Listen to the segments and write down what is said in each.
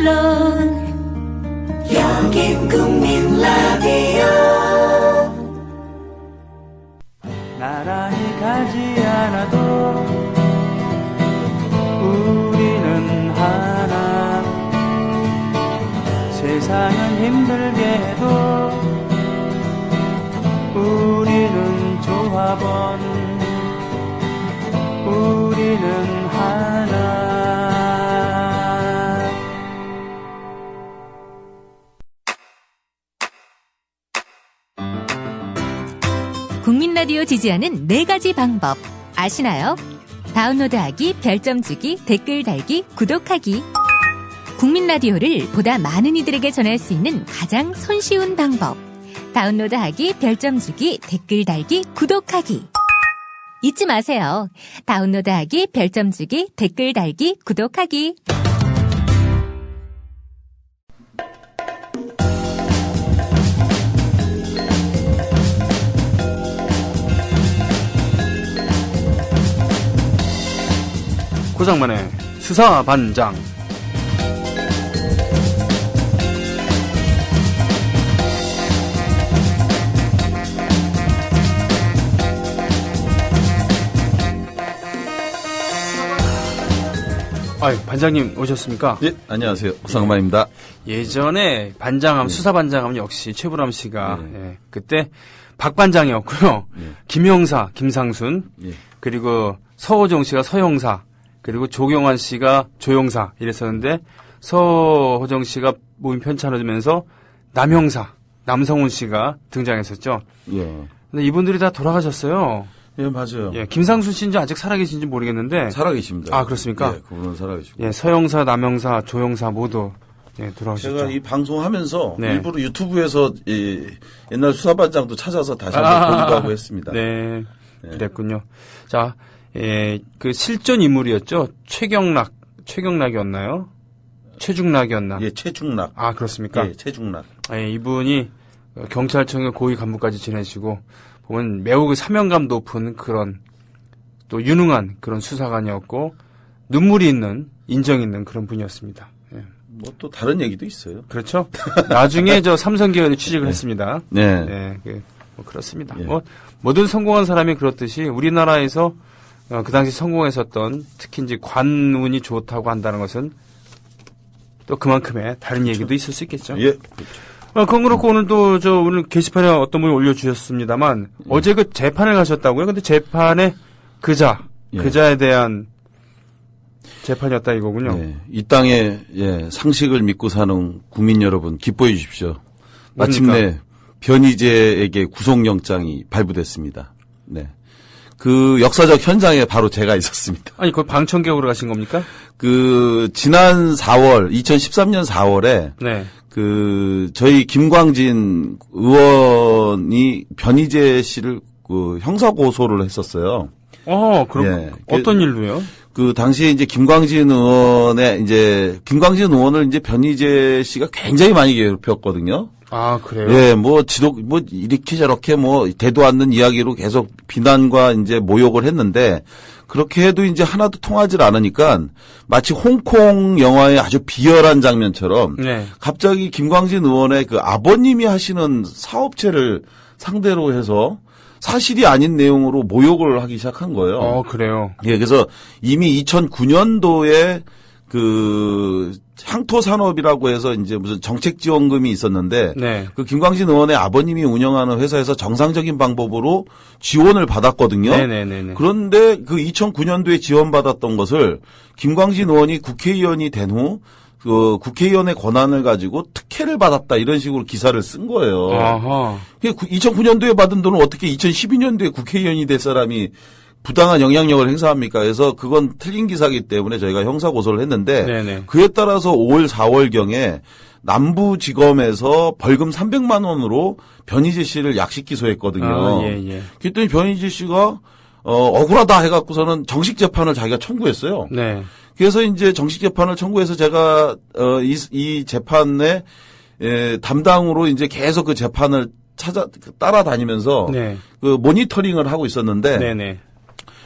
물론 여긴 국민 라디오. 나란히 가지 않아도 우리는 하나. 세상은 힘들게 해도 우리는 조합원. 우리는 하나. 국민 라디오 지지하는 4가지 방법 아시나요? 다운로드하기, 별점 주기, 댓글 달기, 구독하기. 국민 라디오를 보다 많은 이들에게 전할 수 있는 가장 손쉬운 방법. 다운로드하기, 별점 주기, 댓글 달기, 구독하기. 잊지 마세요. 다운로드하기, 별점 주기, 댓글 달기, 구독하기. 고상만의 수사반장. 반장님 오셨습니까? 예, 안녕하세요. 고상만입니다. 예전에 반장하면 수사반장하면 역시 최불암 씨가 그때 박 반장이었고요. 김형사, 김상순, 그리고 서호정 씨가 서형사, 그리고 조경환 씨가 조형사 이랬었는데 서호정 씨가 몸이 편찮아지면서 남형사, 남성훈 씨가 등장했었죠. 예. 근데 이분들이 다 돌아가셨어요. 예, 맞아요. 예, 김상순 씨인지 아직 살아계신지 모르겠는데. 살아계십니다. 아, 그렇습니까? 예, 그분은 살아계시고. 예, 서형사, 남형사, 조형사 모두 돌아가셨죠. 제가 이 방송하면서 일부러 유튜브에서 옛날 수사반장도 찾아서 다시 한번 보기도 하고 했습니다. 네, 그랬군요. 자, 그 실존 인물이었죠. 최경락이었나요? 최중락이었나? 예, 최중락. 아, 그렇습니까? 예, 최중락. 예, 이분이 경찰청의 고위 간부까지 지내시고 보면 매우 그 사명감 높은 그런 또 유능한 그런 수사관이었고 눈물이 있는 인정 있는 그런 분이었습니다. 예. 뭐 또 다른 얘기도 있어요. 그렇죠. 나중에 저 삼성계열에 취직을 했습니다. 네. 네, 뭐 그렇습니다. 예. 뭐 모든 성공한 사람이 그렇듯이 우리나라에서 그 당시 성공했었던 특히 이제 관운이 좋다고 한다는 것은 또 그만큼의 다른 얘기도 있을 수 있겠죠. 예. 그건 그렇고 오늘 또 오늘 게시판에 어떤 분이 올려주셨습니다만 어제 그 재판을 가셨다고요? 근데 재판에 그자에 대한 재판이었다 이거군요. 예. 이 땅에 상식을 믿고 사는 국민 여러분 기뻐해 주십시오. 마침내 변희재에게 구속영장이 발부됐습니다. 네. 그 역사적 현장에 바로 제가 있었습니다. 아니, 그걸 방청객으로 가신 겁니까? 지난 4월, 2013년 4월에 네. 저희 김광진 의원이 변희재 씨를 형사 고소를 했었어요. 그럼 어떤 일로요? 당시에 이제 김광진 의원을 이제 변희재 씨가 굉장히 많이 괴롭혔거든요. 아, 그래요? 예, 이렇게 저렇게 대도 않는 이야기로 계속 비난과 이제 모욕을 했는데, 그렇게 해도 이제 하나도 통하질 않으니까, 마치 홍콩 영화의 아주 비열한 장면처럼, 갑자기 김광진 의원의 그 아버님이 하시는 사업체를 상대로 해서, 사실이 아닌 내용으로 모욕을 하기 시작한 거예요. 그래요? 예, 그래서 이미 2009년도에 향토산업이라고 해서 이제 무슨 정책지원금이 있었는데 그 김광진 의원의 아버님이 운영하는 회사에서 정상적인 방법으로 지원을 받았거든요. 네네네. 그런데 그 2009년도에 지원받았던 것을 김광진 의원이 국회의원이 된 후 국회의원의 권한을 가지고 특혜를 받았다 이런 식으로 기사를 쓴 거예요. 아하. 2009년도에 받은 돈은 어떻게 2012년도에 국회의원이 될 사람이 부당한 영향력을 행사합니까? 그래서 그건 틀린 기사이기 때문에 저희가 형사 고소를 했는데 그에 따라서 5월 4월경에 남부지검에서 벌금 300만 원으로 변희재 씨를 약식 기소했거든요. 그랬더니 변희재 씨가 억울하다 해갖고서는 정식 재판을 자기가 청구했어요. 그래서 이제 정식 재판을 청구해서 제가 이 재판의 담당으로 이제 계속 그 재판을 따라다니면서 그 모니터링을 하고 있었는데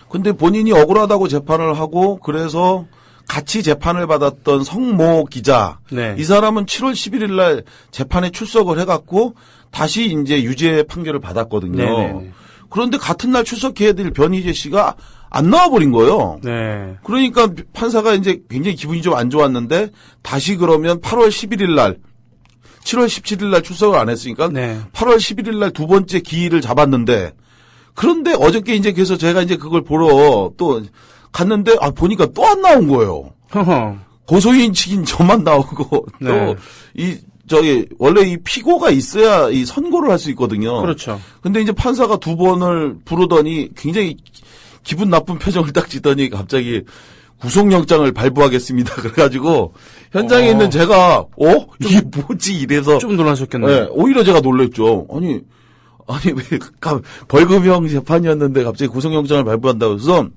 근데 본인이 억울하다고 재판을 하고 그래서 같이 재판을 받았던 성모 기자. 네. 이 사람은 7월 11일 날 재판에 출석을 해갖고 다시 이제 유죄 판결을 받았거든요. 네네. 그런데 같은 날 출석해야 될 변희재 씨가 안 나와버린 거예요. 네. 그러니까 판사가 이제 굉장히 기분이 좀 안 좋았는데 다시 그러면 8월 11일 날 7월 17일 날 출석을 안 했으니까 네. 8월 11일 날 두 번째 기일을 잡았는데 그런데 어저께 이제 그래서 제가 이제 그걸 보러 또 갔는데 보니까 또 안 나온 거예요. 고소인 측인 저만 나오고 네. 또 원래 이 피고가 있어야 이 선고를 할 수 있거든요. 그렇죠. 근데 이제 판사가 두 번을 부르더니 굉장히 기분 나쁜 표정을 딱 짓더니 갑자기 구속영장을 발부하겠습니다. 그래가지고 현장에 있는 제가 이게 뭐지 이래서 좀 놀라셨겠네요. 네, 오히려 제가 놀랬죠. 아니 왜 벌금형 재판이었는데 갑자기 구속영장을 발부한다고 해서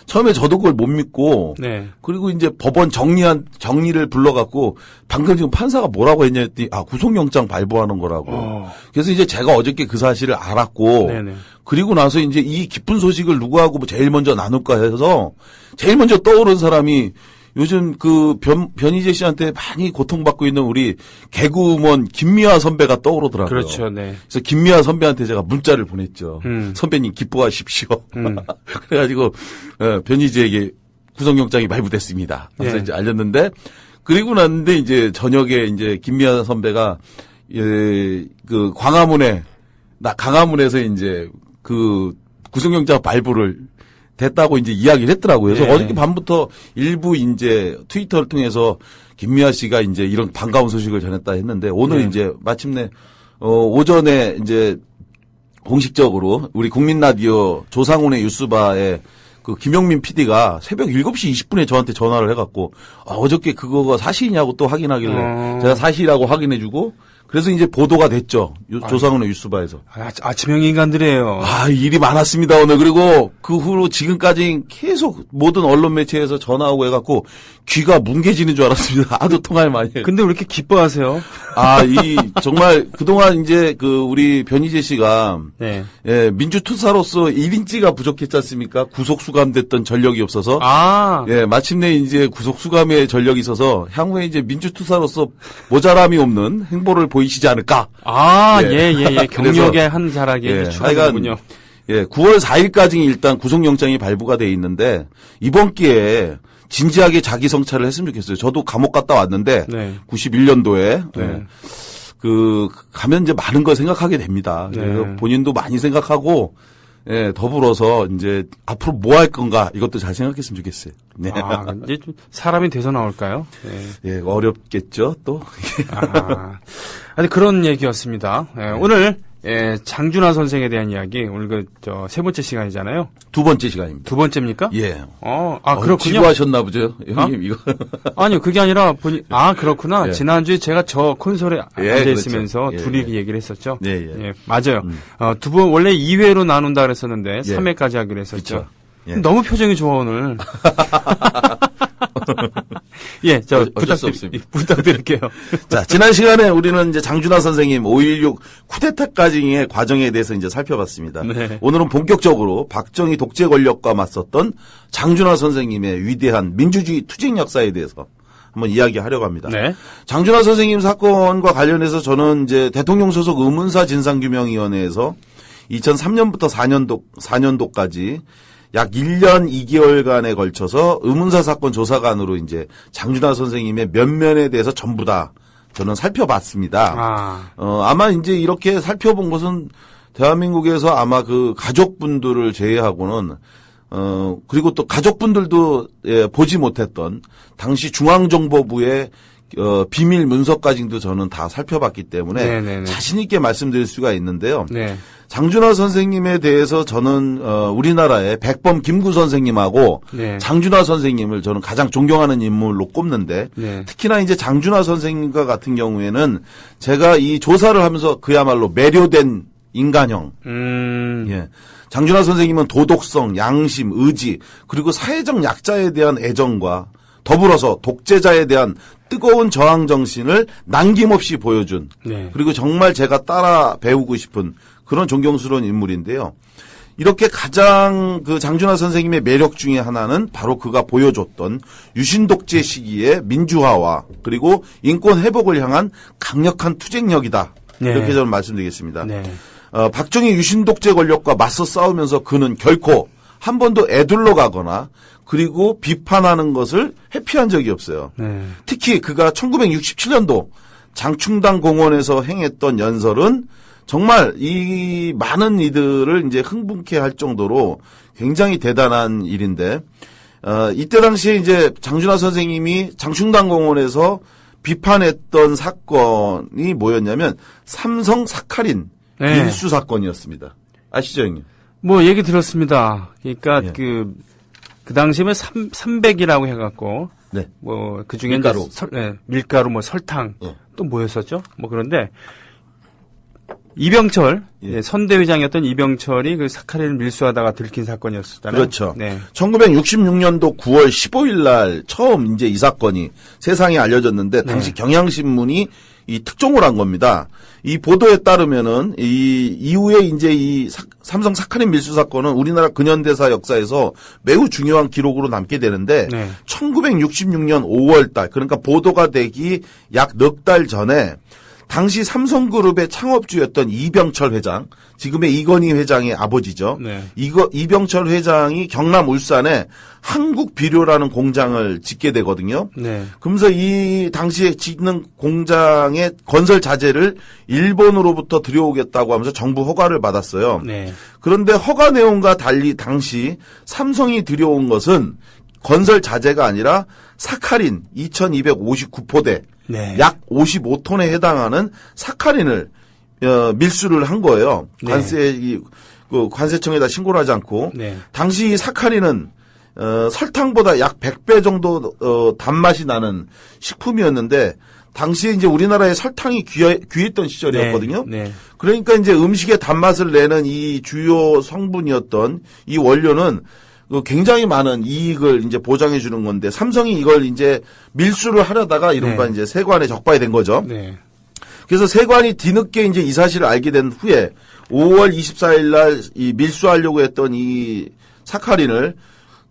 처음에 저도 그걸 못 믿고 네. 그리고 이제 법원 정리를 불러갖고 방금 지금 판사가 뭐라고 했냐 했더니 구속영장 발부하는 거라고. 그래서 이제 제가 어저께 그 사실을 알았고 네네. 그리고 나서 이제 이 기쁜 소식을 누구하고 제일 먼저 나눌까 해서 제일 먼저 떠오른 사람이 요즘 그 변희재 씨한테 많이 고통받고 있는 우리 개그우먼 김미아 선배가 떠오르더라고요. 그렇죠, 네. 그래서 김미아 선배한테 제가 문자를 보냈죠. 선배님 기뻐하십시오. 그래가지고 변희재에게 구속영장이 발부됐습니다. 그래서 이제 알렸는데 그리고 났는데 이제 저녁에 이제 김미아 선배가 그 강화문에서 이제 그 구속영장 발부를 됐다고 이제 이야기를 했더라고요. 그래서 어저께 밤부터 일부 이제 트위터를 통해서 김미아 씨가 이제 이런 반가운 소식을 전했다 했는데 오늘 이제 마침내 오전에 이제 공식적으로 우리 국민라디오 조상훈의 뉴스바에 그 김영민 PD가 새벽 7시 20분에 저한테 전화를 해갖고 어저께 그거가 사실이냐고 또 확인하길래 제가 사실이라고 확인해주고 그래서 이제 보도가 됐죠. 조상훈의 뉴스바에서. 아침형 인간들이에요. 일이 많았습니다, 오늘. 그리고 그 후로 지금까지 계속 모든 언론 매체에서 전화하고 해갖고 귀가 뭉개지는 줄 알았습니다. 하도 통화를 많이 해요. 근데 왜 이렇게 기뻐하세요? 정말 그동안 이제 우리 변희재 씨가. 네. 예, 민주투사로서 1인치가 부족했지 않습니까? 구속수감됐던 전력이 없어서. 예, 마침내 이제 구속수감의 전력이 있어서 향후에 이제 민주투사로서 모자람이 없는 행보를 보이시지 않을까. 예. 경력의 한 자락에 추가되군요. 예, 9월 4일까지 일단 구속영장이 발부가 돼 있는데 이번 기회에 진지하게 자기 성찰을 했으면 좋겠어요. 저도 감옥 갔다 왔는데 91년도에 가면 이제 많은 걸 생각하게 됩니다. 그래서 본인도 많이 생각하고 더불어서 이제 앞으로 뭐 할 건가 이것도 잘 생각했으면 좋겠어요. 네. 이제 좀 사람이 돼서 나올까요? 예, 어렵겠죠, 또. 아니, 그런 얘기였습니다. 오늘, 장준하 선생에 대한 이야기, 오늘 세 번째 시간이잖아요. 두 번째 시간입니다. 두 번째입니까? 예. 그렇군요. 지루하셨나 보죠, 형님, 이거. 아니요, 그게 아니라, 그렇구나. 예. 지난주에 제가 저 콘솔에 앉아있으면서 그렇죠. 둘이 얘기를 했었죠. 예. 맞아요. 두 분, 원래 2회로 나눈다 그랬었는데, 3회까지 하기로 했었죠. 예. 너무 표정이 좋아, 오늘. 예, 부탁드릴게요. 자, 지난 시간에 우리는 이제 장준하 선생님 5.16 쿠데타까지의 과정에 대해서 이제 살펴봤습니다. 네. 오늘은 본격적으로 박정희 독재 권력과 맞섰던 장준하 선생님의 위대한 민주주의 투쟁 역사에 대해서 한번 이야기하려고 합니다. 네. 장준하 선생님 사건과 관련해서 저는 이제 대통령 소속 의문사 진상규명위원회에서 2003년부터 4년도까지 약 1년 2개월간에 걸쳐서 의문사 사건 조사관으로 이제 장준하 선생님의 면면에 대해서 전부 다 저는 살펴봤습니다. 아마 이제 이렇게 살펴본 것은 대한민국에서 아마 그 가족분들을 제외하고는 그리고 또 가족분들도 보지 못했던 당시 중앙정보부의 비밀 문서까지도 저는 다 살펴봤기 때문에 네네네. 자신 있게 말씀드릴 수가 있는데요. 네. 장준하 선생님에 대해서 저는 우리나라의 백범 김구 선생님하고 장준하 선생님을 저는 가장 존경하는 인물로 꼽는데 특히나 이제 장준하 선생님과 같은 경우에는 제가 이 조사를 하면서 그야말로 매료된 인간형. 예. 장준하 선생님은 도덕성, 양심, 의지 그리고 사회적 약자에 대한 애정과 더불어서 독재자에 대한 뜨거운 저항 정신을 남김없이 보여준 그리고 정말 제가 따라 배우고 싶은 그런 존경스러운 인물인데요. 이렇게 가장 그 장준하 선생님의 매력 중에 하나는 바로 그가 보여줬던 유신독재 시기의 민주화와 그리고 인권 회복을 향한 강력한 투쟁력이다. 네. 이렇게 저는 말씀드리겠습니다. 네. 박정희 유신독재 권력과 맞서 싸우면서 그는 결코 한 번도 애둘러 가거나 그리고 비판하는 것을 회피한 적이 없어요. 네. 특히 그가 1967년도 장충당 공원에서 행했던 연설은 정말 이 많은 이들을 이제 흥분케 할 정도로 굉장히 대단한 일인데, 이때 당시에 이제 장준하 선생님이 장충당 공원에서 비판했던 사건이 뭐였냐면 삼성 사카린 네. 밀수 사건이었습니다. 아시죠, 형님? 뭐 얘기 들었습니다. 그러니까 예. 그 당시에 300이라고 해갖고 네. 뭐 그 중에 밀가루, 밀가루, 뭐 설탕 또 뭐였었죠? 뭐 그런데 이병철 선대회장이었던 이병철이 그 사카린을 밀수하다가 들킨 사건이었었잖아요. 그렇죠. 네. 1966년도 9월 15일 날 처음 이제 이 사건이 세상에 알려졌는데 당시 경향신문이 이 특종을 한 겁니다. 이 보도에 따르면은 이 이후에 이제 이 삼성 사카린 밀수 사건은 우리나라 근현대사 역사에서 매우 중요한 기록으로 남게 되는데 1966년 5월 달 그러니까 보도가 되기 약 넉 달 전에 당시 삼성그룹의 창업주였던 이병철 회장, 지금의 이건희 회장의 아버지죠. 네. 이병철 회장이 경남 울산에 한국비료라는 공장을 짓게 되거든요. 네. 그러면서 이 당시에 짓는 공장의 건설 자재를 일본으로부터 들여오겠다고 하면서 정부 허가를 받았어요. 네. 그런데 허가 내용과 달리 당시 삼성이 들여온 것은 건설 자재가 아니라 사카린 2259포대 네. 약 55톤에 해당하는 사카린을 밀수를 한 거예요. 관세청에다 신고를 하지 않고 네. 당시 이 사카린은 설탕보다 약 100배 정도 단맛이 나는 식품이었는데 당시에 이제 우리나라에 설탕이 귀했던 시절이었거든요. 네. 네. 그러니까 이제 음식의 단맛을 내는 이 주요 성분이었던 이 원료는 굉장히 많은 이익을 이제 보장해 주는 건데 삼성이 이걸 이제 밀수를 하려다가 이른바 이제 세관에 적발이 된 거죠. 네. 그래서 세관이 뒤늦게 이제 이 사실을 알게 된 후에 5월 24일 날 이 밀수하려고 했던 이 사카린을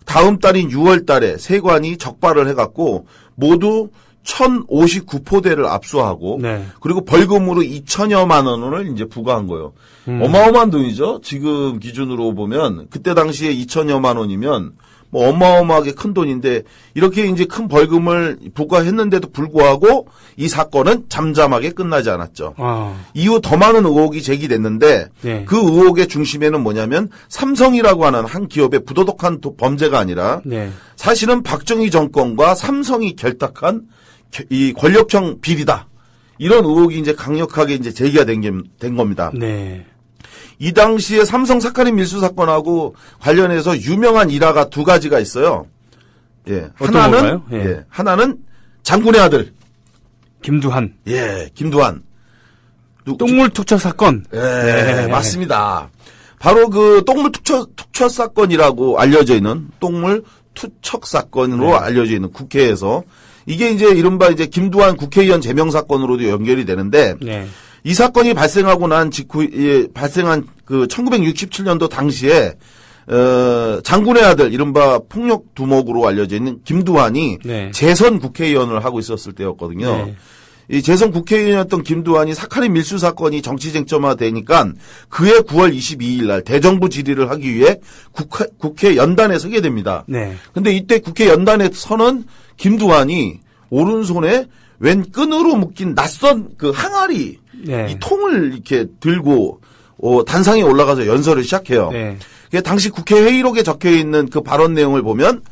다음 달인 6월 달에 세관이 적발을 해갖고 모두 1059포대를 압수하고 네. 그리고 벌금으로 2천여만 원을 이제 부과한 거예요. 어마어마한 돈이죠. 지금 기준으로 보면 그때 당시에 2천여만 원이면 뭐 어마어마하게 큰 돈인데 이렇게 이제 큰 벌금을 부과했는데도 불구하고 이 사건은 잠잠하게 끝나지 않았죠. 이후 더 많은 의혹이 제기됐는데 네. 그 의혹의 중심에는 뭐냐면 삼성이라고 하는 한 기업의 부도덕한 범죄가 아니라 네. 사실은 박정희 정권과 삼성이 결탁한 이 권력형 비리다. 이런 의혹이 이제 강력하게 이제 제기가 된 겁니다. 네. 이 당시에 삼성 사카린 밀수 사건하고 관련해서 유명한 일화가 두 가지가 있어요. 예. 하나는 예. 하나는 장군의 아들 김두한. 예, 김두한. 똥물 투척 사건. 예, 네. 맞습니다. 바로 그 똥물 투척 사건이라고 알려져 있는 똥물 투척 사건으로 알려져 있는 국회에서 이게 이제 이른바 이제 김두한 국회의원 제명 사건으로도 연결이 되는데 이 사건이 발생하고 난 직후에 발생한 그 1967년도 당시에 장군의 아들 이른바 폭력 두목으로 알려져 있는 김두한이 재선 국회의원을 하고 있었을 때였거든요. 이 재선 국회의원이었던 김두한이 사카린 밀수 사건이 정치 쟁점화되니까 그해 9월 22일 날 대정부 질의를 하기 위해 국회 연단에 서게 됩니다. 근데 이때 국회 연단에 서는 김두한이 오른손에 웬 끈으로 묶인 낯선 그 항아리 이 통을 이렇게 들고 단상에 올라가서 연설을 시작해요. 당시 국회 회의록에 적혀 있는 그 발언 내용을 보면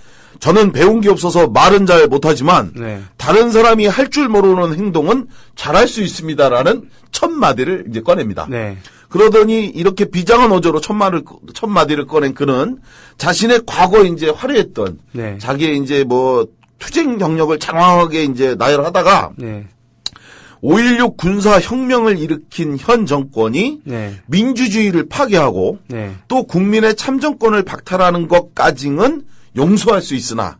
저는 배운 게 없어서 말은 잘 못하지만 다른 사람이 할 줄 모르는 행동은 잘할 수 있습니다라는 첫 마디를 이제 꺼냅니다. 그러더니 이렇게 비장한 어조로 첫 마디를 꺼낸 그는 자신의 과거 이제 화려했던 자기의 이제 뭐 투쟁 경력을 장황하게 이제 나열하다가 5.16 군사 혁명을 일으킨 현 정권이 민주주의를 파괴하고 또 국민의 참정권을 박탈하는 것까지는 용서할 수 있으나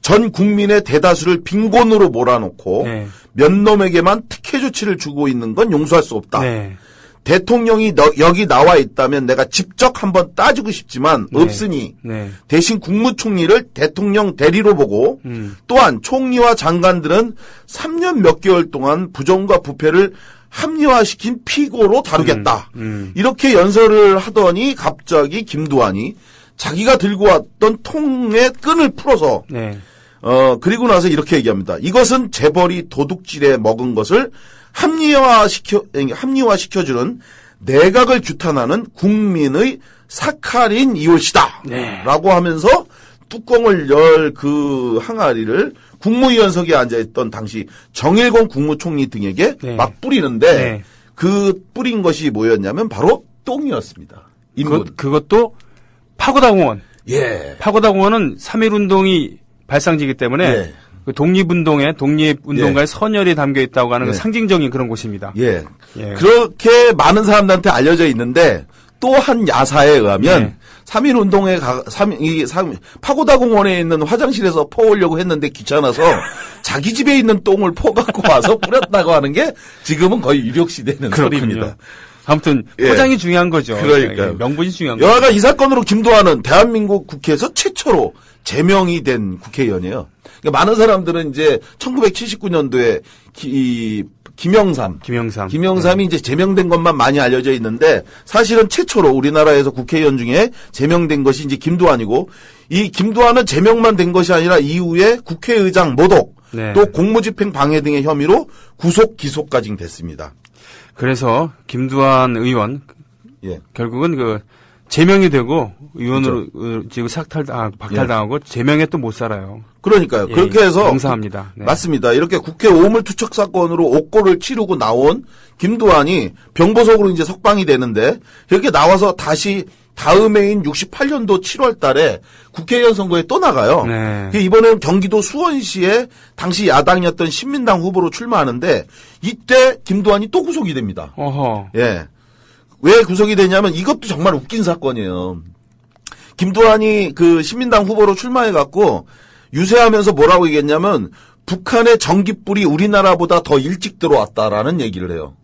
전 국민의 대다수를 빈곤으로 몰아놓고 몇 놈에게만 특혜 조치를 주고 있는 건 용서할 수 없다. 대통령이 여기 나와 있다면 내가 직접 한번 따지고 싶지만 없으니 대신 국무총리를 대통령 대리로 보고 또한 총리와 장관들은 3년 몇 개월 동안 부정과 부패를 합리화시킨 피고로 다루겠다. 이렇게 연설을 하더니 갑자기 김두한이 자기가 들고 왔던 통의 끈을 풀어서 그리고 나서 이렇게 얘기합니다. 이것은 재벌이 도둑질에 먹은 것을 합리화시켜주는 내각을 규탄하는 국민의 사카린 이웃이다. 라고 하면서 뚜껑을 열 그 항아리를 국무위원석에 앉아있던 당시 정일공 국무총리 등에게 막 뿌리는데 그 뿌린 것이 뭐였냐면 바로 똥이었습니다. 그것도 파고다공원. 파고다공원은 3.1운동이 발상지기 때문에 그 독립운동가의 선열이 담겨 있다고 하는 그 상징적인 그런 곳입니다. 그렇게 많은 사람들한테 알려져 있는데 또 한 야사에 의하면 3.1운동에 파고다공원에 있는 화장실에서 퍼오려고 했는데 귀찮아서 자기 집에 있는 똥을 퍼갖고 와서 뿌렸다고 하는 게 지금은 거의 유력시되는 소리입니다. 아무튼 포장이 중요한 거죠. 그러니까요. 명분이 중요한 거죠. 여하간 이 사건으로 김두한은 대한민국 국회에서 최초로 제명이 된 국회의원이에요. 그러니까 많은 사람들은 이제 1979년도에 김영삼이 이제 제명된 것만 많이 알려져 있는데 사실은 최초로 우리나라에서 국회의원 중에 제명된 것이 이제 김두한이고 이 김두한은 제명만 된 것이 아니라 이후에 국회의장 모독 또 공무집행 방해 등의 혐의로 구속 기소까지 됐습니다. 그래서 김두한 의원 결국은 그 제명이 되고 의원으로 지금 박탈당하고 제명에 또 못 살아요. 그러니까요. 그렇게 해서 감사합니다. 맞습니다. 이렇게 국회 오물투척 사건으로 옥고를 치르고 나온 김두한이 병보석으로 이제 석방이 되는데 이렇게 나와서 다시 다음 해인 68년도 7월 달에 국회의원 선거에 또 나가요. 이번에는 경기도 수원시에 당시 야당이었던 신민당 후보로 출마하는데 이때 김두한이 또 구속이 됩니다. 왜 구속이 되냐면 이것도 정말 웃긴 사건이에요. 김두한이 그 신민당 후보로 출마해갖고 유세하면서 뭐라고 얘기했냐면 북한의 전기불이 우리나라보다 더 일찍 들어왔다라는 얘기를 해요.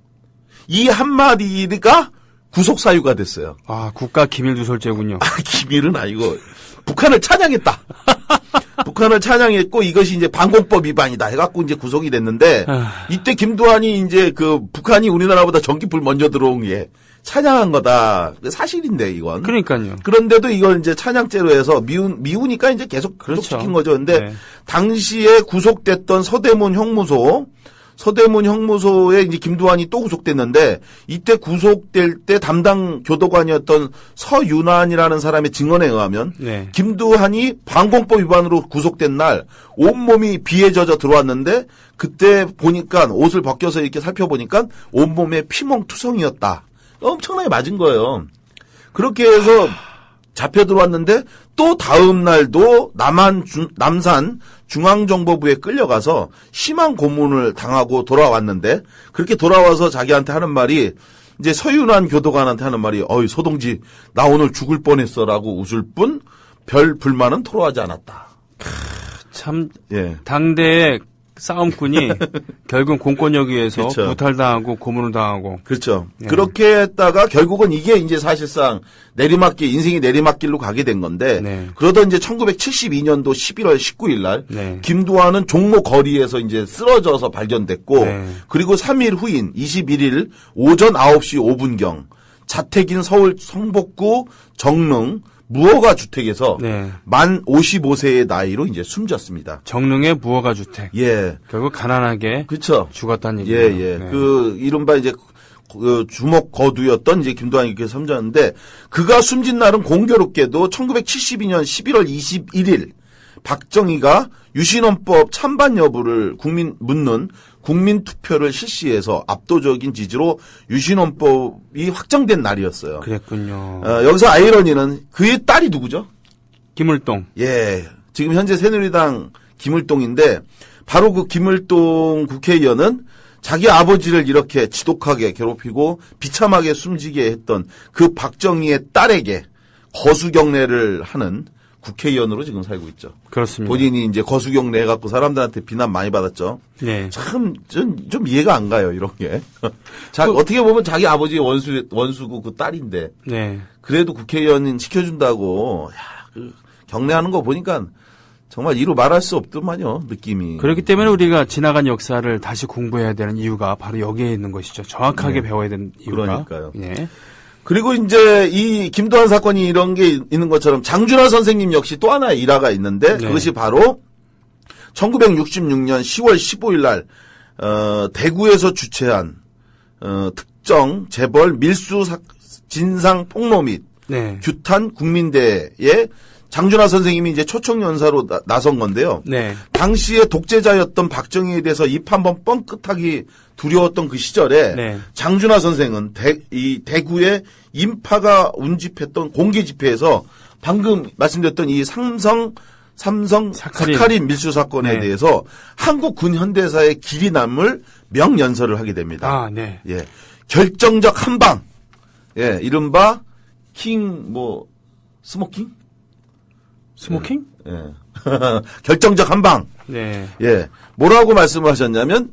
이 한마디가 구속 사유가 됐어요. 국가 기밀 누설죄군요. 기밀은 아니고 북한을 찬양했다. 북한을 찬양했고 이것이 이제 방공법 위반이다 해갖고 이제 구속이 됐는데 이때 김두한이 이제 그 북한이 우리나라보다 전기불 먼저 들어온 게 찬양한 거다. 사실인데 이건. 그러니까요. 그런데도 이걸 이제 찬양죄로 해서 미우니까 이제 계속 구속시킨 거죠. 근데 당시에 구속됐던 서대문 형무소에 이제 김두한이 또 구속됐는데 이때 구속될 때 담당 교도관이었던 서윤환이라는 사람의 증언에 의하면 김두한이 방공법 위반으로 구속된 날 온몸이 비에 젖어 들어왔는데 그때 보니까 옷을 벗겨서 이렇게 살펴보니까 온몸에 피멍투성이었다. 엄청나게 맞은 거예요. 그렇게 해서 잡혀 들어왔는데 또 다음 날도 남산 중앙정보부에 끌려가서 심한 고문을 당하고 돌아왔는데 그렇게 돌아와서 자기한테 하는 말이 이제 서윤환 교도관한테 하는 말이 소동지 나 오늘 죽을 뻔했어라고 웃을 뿐 별 불만은 토로하지 않았다. 참 당대의 싸움꾼이 결국 공권력 위에서 구탈당하고 고문을 당하고. 그렇죠. 그렇게 했다가 결국은 이게 이제 사실상 인생이 내리막길로 가게 된 건데 그러던 이제 1972년도 11월 19일 날 김두한은 종로 거리에서 이제 쓰러져서 발견됐고 그리고 3일 후인 21일 오전 9시 5분경 자택인 서울 성북구 정릉 무허가 주택에서 만 55세의 나이로 이제 숨졌습니다. 정릉의 무허가 주택. 결국 가난하게 죽었다는 얘기예요. 그 이른바 이제 그 주목 거두였던 이제 김두한이 이렇게 숨졌는데 그가 숨진 날은 공교롭게도 1972년 11월 21일 박정희가 유신헌법 찬반 여부를 묻는 국민투표를 실시해서 압도적인 지지로 유신헌법이 확정된 날이었어요. 그랬군요. 여기서 아이러니는 그의 딸이 누구죠? 김을동. 지금 현재 새누리당 김을동인데 바로 그 김을동 국회의원은 자기 아버지를 이렇게 지독하게 괴롭히고 비참하게 숨지게 했던 그 박정희의 딸에게 거수경례를 하는 국회의원으로 지금 살고 있죠. 그렇습니다. 본인이 이제 거수경 내갖고 사람들한테 비난 많이 받았죠. 네. 참, 좀 이해가 안 가요, 이런 게. 어떻게 보면 자기 아버지 원수고 그 딸인데. 네. 그래도 국회의원 시켜준다고, 경례하는 거 보니까 정말 이루 말할 수 없더만요, 느낌이. 그렇기 때문에 우리가 지나간 역사를 다시 공부해야 되는 이유가 바로 여기에 있는 것이죠. 정확하게 배워야 되는 이유가. 그러니까요. 네. 그리고 이제 이 김도한 사건이 이런 게 있는 것처럼 장준하 선생님 역시 또 하나의 일화가 있는데 네. 그것이 바로 1966년 10월 15일 날 대구에서 주최한 특정 재벌 밀수 진상 폭로 및 네. 규탄 국민대회에 장준하 선생님이 이제 초청연사로 나선 건데요. 네. 당시에 독재자였던 박정희에 대해서 입 한번 뻥끗하기 두려웠던 그 시절에 네. 장준하 선생은 이 대구의 인파가 운집했던 공개 집회에서 방금 말씀드렸던 이 삼성 사카린 밀수 사건에 네. 대해서 한국 군 현대사의 길이 남을 명연설을 하게 됩니다. 아, 네. 예. 결정적 한방. 예, 이른바 스모킹? 스모킹? 예. 결정적 한방. 네. 예. 뭐라고 말씀을 하셨냐면,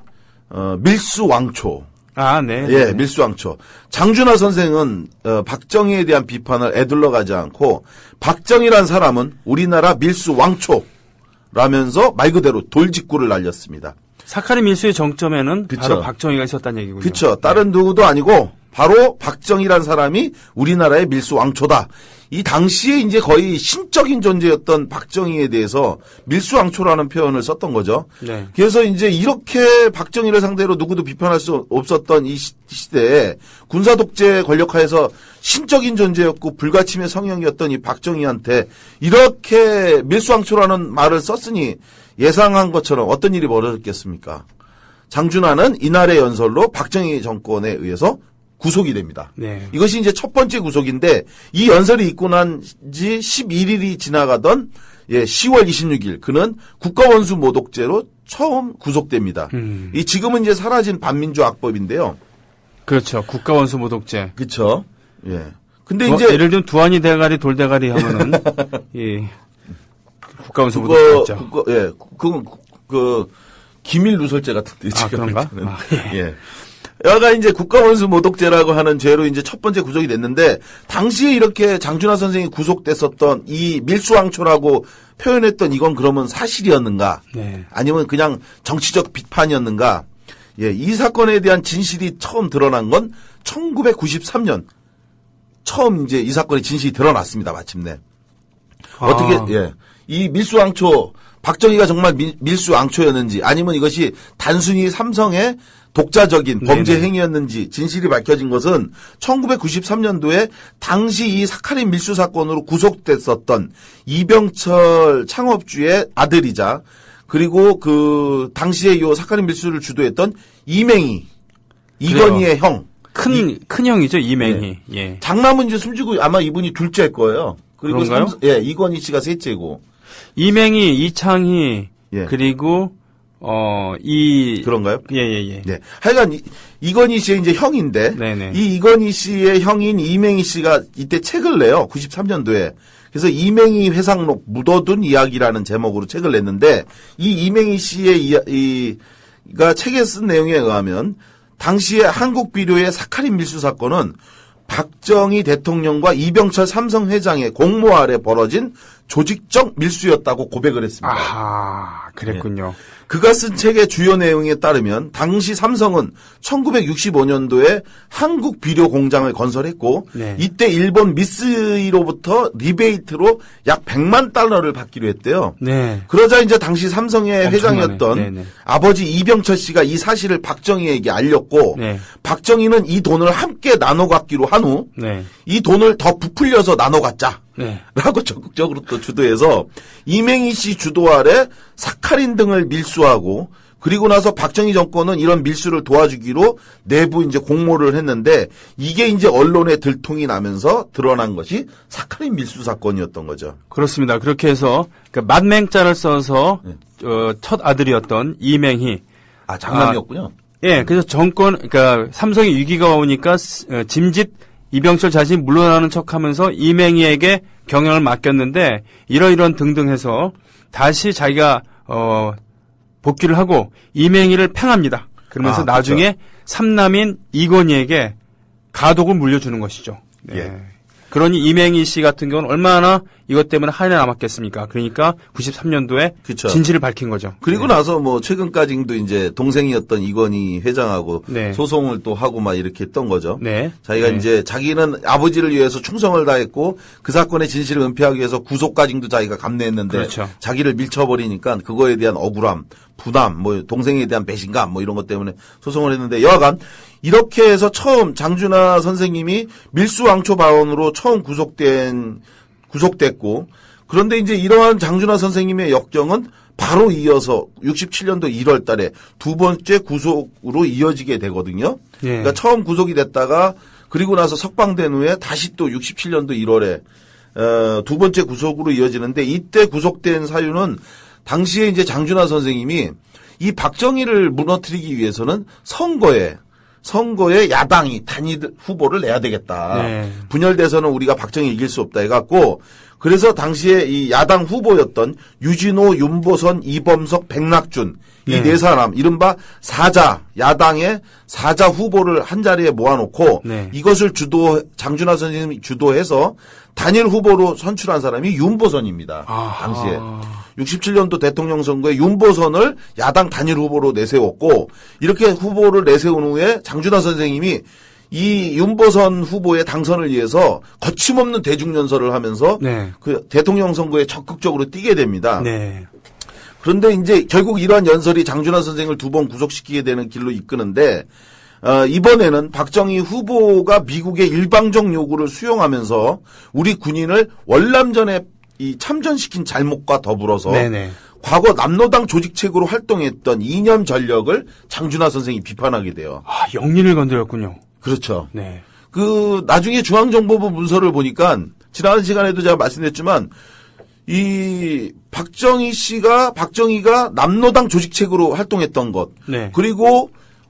밀수왕초. 아, 네. 예, 밀수왕초. 장준하 선생은, 박정희에 대한 비판을 에둘러 가지 않고, 박정희란 사람은 우리나라 밀수왕초라면서 말 그대로 돌직구를 날렸습니다. 사카린 밀수의 정점에는 그쵸. 바로 박정희가 있었다는 얘기군요. 그렇죠. 다른 누구도 아니고, 바로 박정희란 사람이 우리나라의 밀수왕초다. 이 당시에 이제 거의 신적인 존재였던 박정희에 대해서 밀수왕초라는 표현을 썼던 거죠. 네. 그래서 이제 이렇게 박정희를 상대로 누구도 비판할 수 없었던 이 시대에 군사독재 권력하에서 신적인 존재였고 불가침의 성형이었던 이 박정희한테 이렇게 밀수왕초라는 말을 썼으니 예상한 것처럼 어떤 일이 벌어졌겠습니까? 장준하는 이날의 연설로 박정희 정권에 의해서 구속이 됩니다. 네. 이것이 이제 첫 번째 구속인데 이 연설이 있고 난 지 11일이 지나가던 10월 26일 그는 국가원수 모독죄로 처음 구속됩니다. 이 지금은 이제 사라진 반민주 악법인데요. 그렇죠. 국가원수 모독죄. 그렇죠. 예. 근데 이제 예를 들면 두한이 대가리 돌대가리 하면은 이 국가원수 모독죄죠. 그건 기밀 누설죄 같은데. 아, 그런가? 아, 예. 여가 이제 국가원수 모독죄라고 하는 죄로 이제 첫 번째 구속이 됐는데 당시에 이렇게 장준하 선생이 구속됐었던 이 밀수왕초라고 표현했던 이건 그러면 사실이었는가? 네. 아니면 그냥 정치적 비판이었는가? 예, 이 사건에 대한 진실이 처음 드러난 건 1993년 처음 이제 이 사건의 진실이 드러났습니다. 마침내. 어떻게 이 밀수왕초 박정희가 정말 밀수왕초였는지 아니면 이것이 단순히 삼성의 독자적인 범죄 네네. 행위였는지 진실이 밝혀진 것은 1993년도에 당시 이 사카린 밀수 사건으로 구속됐었던 이병철 창업주의 아들이자 그리고 그 당시에 요 사카린 밀수를 주도했던 이맹희 이건희의 형. 큰 형이죠, 이맹희. 네. 예. 장남은 이제 숨지고 아마 이분이 둘째일 거예요. 그리고 그런가요? 이건희 씨가 셋째고. 이맹희, 이창희, 예. 그리고 그런가요? 예. 네. 하여간 이건희 씨의 이제 형인데 네네. 이 이건희 씨의 형인 이맹희 씨가 이때 책을 내요. 93년도에. 그래서 이맹희 회상록 묻어둔 이야기라는 제목으로 책을 냈는데 이 이맹희 씨의 가 책에 쓴 내용에 의하면 당시에 한국 비료의 사카린 밀수 사건은 박정희 대통령과 이병철 삼성 회장의 공모 아래 벌어진 조직적 밀수였다고 고백을 했습니다. 아, 그랬군요. 그가 쓴 책의 주요 내용에 따르면 당시 삼성은 1965년도에 한국 비료 공장을 건설했고 네. 이때 일본 미쓰이로부터 리베이트로 약 100만 달러를 받기로 했대요. 네. 그러자 이제 당시 삼성의 엄청나네. 회장이었던 네네. 아버지 이병철 씨가 이 사실을 박정희에게 알렸고 네. 박정희는 이 돈을 함께 나눠 갖기로 한 후 이 네. 돈을 더 부풀려서 나눠 갖자. 네. 라고 적극적으로 또 주도해서 이맹희 씨 주도 아래 사카린 등을 밀수하고 그리고 나서 박정희 정권은 이런 밀수를 도와주기로 내부 이제 공모를 했는데 이게 이제 언론에 들통이 나면서 드러난 것이 사카린 밀수 사건이었던 거죠. 그렇습니다. 그렇게 해서 그 만맹자를 써서 첫 아들이었던 이맹희. 아, 장남이었군요. 예, 그래서 그러니까 삼성이 위기가 오니까 짐짓 이병철 자신이 물러나는 척하면서 이맹희에게 경영을 맡겼는데 이러이런 등등 해서 다시 자기가 복귀를 하고 이맹희를 팽합니다. 그러면서 나중에 그렇죠. 삼남인 이건희에게 가독을 물려주는 것이죠. 네. 예. 그러니 이맹희 씨 같은 경우는 얼마나 이것 때문에 한해 남았겠습니까? 그러니까 93년도에 그쵸. 진실을 밝힌 거죠. 그리고 네. 나서 뭐 최근까지도 이제 동생이었던 이건희 회장하고 네. 소송을 또 하고 막 이렇게 했던 거죠. 네. 자기가 네. 이제 자기는 아버지를 위해서 충성을 다했고 그 사건의 진실을 은폐하기 위해서 구속까지도 자기가 감내했는데 그렇죠. 자기를 밀쳐버리니까 그거에 대한 억울함, 부담, 뭐 동생에 대한 배신감 뭐 이런 것 때문에 소송을 했는데 여하간 이렇게 해서 처음 장준하 선생님이 밀수왕초바원으로 처음 구속됐고 그런데 이제 이러한 장준하 선생님의 역경은 바로 이어서 67년도 1월 달에 두 번째 구속으로 이어지게 되거든요. 예. 그러니까 처음 구속이 됐다가 그리고 나서 석방된 후에 다시 또 67년도 1월에 두 번째 구속으로 이어지는데 이때 구속된 사유는 당시에 이제 장준하 선생님이 이 박정희를 무너뜨리기 위해서는 선거에 야당이 단일 후보를 내야 되겠다. 네. 분열돼서는 우리가 박정희 이길 수 없다 해갖고 그래서 당시에 이 야당 후보였던 유진호, 윤보선, 이범석, 백낙준 이 네 사람 이른바 야당의 사자 후보를 한 자리에 모아놓고 네. 이것을 장준하 선생님이 주도해서 단일 후보로 선출한 사람이 윤보선입니다. 당시에. 67년도 대통령 선거에 윤보선을 야당 단일 후보로 내세웠고 이렇게 후보를 내세운 후에 장준하 선생님이 이 윤보선 후보의 당선을 위해서 거침없는 대중연설을 하면서 네. 그 대통령 선거에 적극적으로 뛰게 됩니다. 네. 그런데 이제 결국 이러한 연설이 장준하 선생을 두 번 구속시키게 되는 길로 이끄는데 이번에는 박정희 후보가 미국의 일방적 요구를 수용하면서 우리 군인을 월남전에 이 참전시킨 잘못과 더불어서 네네. 과거 남로당 조직책으로 활동했던 이념 전력을 장준하 선생이 비판하게 돼요. 영린을 건드렸군요. 그렇죠. 네. 나중에 중앙정보부 문서를 보니까 지난 시간에도 제가 말씀드렸지만 이 박정희가 남로당 조직책으로 활동했던 것. 네. 그리고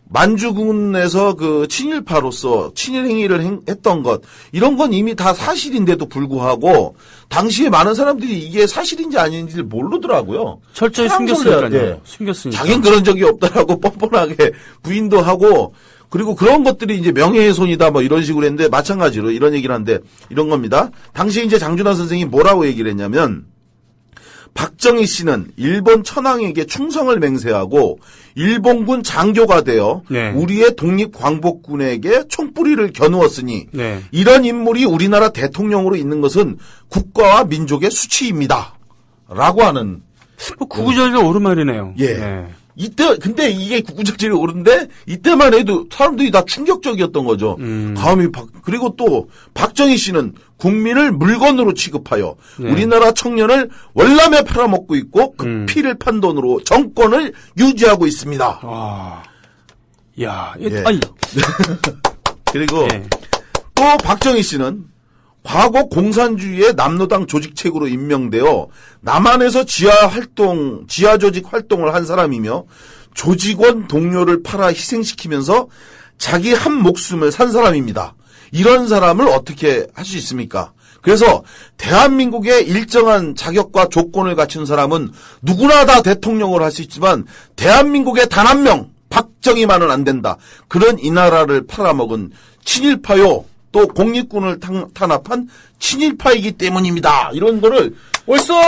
만주군에서 그 친일파로서 친일 행위를 했던 것 이런 건 이미 다 사실인데도 불구하고 당시에 많은 사람들이 이게 사실인지 아닌지를 모르더라고요. 철저히 숨겼으니까요. 숨겼으니까. 자기는 그런 적이 없다라고 뻔뻔하게 부인도 하고 그리고 그런 것들이 이제 명예훼손이다 뭐 이런 식으로 했는데 마찬가지로 이런 얘기를 하는데 이런 겁니다. 당시에 이제 장준하 선생이 뭐라고 얘기를 했냐면 박정희 씨는 일본 천황에게 충성을 맹세하고 일본군 장교가 되어 네. 우리의 독립광복군에게 총뿌리를 겨누었으니 네. 이런 인물이 우리나라 대통령으로 있는 것은 국가와 민족의 수치입니다. 라고 하는. 구구절절 옳은 말이네요. 예. 네. 근데 이게 구구절절이 옳은데 이때만 해도 사람들이 다 충격적이었던 거죠. 그리고 또 박정희 씨는 국민을 물건으로 취급하여 네. 우리나라 청년을 월남에 팔아먹고 있고 그 피를 판 돈으로 정권을 유지하고 있습니다. 야, 예. 아니. 그리고 네. 또 박정희 씨는 과거 공산주의의 남로당 조직책으로 임명되어 남한에서 지하 조직 활동을 한 사람이며 조직원 동료를 팔아 희생시키면서 자기 한 목숨을 산 사람입니다. 이런 사람을 어떻게 할 수 있습니까? 그래서 대한민국의 일정한 자격과 조건을 갖춘 사람은 누구나 다 대통령을 할 수 있지만 대한민국의 단 한 명 박정희만은 안 된다. 그런 이 나라를 팔아먹은 친일파요. 또 공립군을 탄압한 친일파이기 때문입니다. 이런 거를 벌써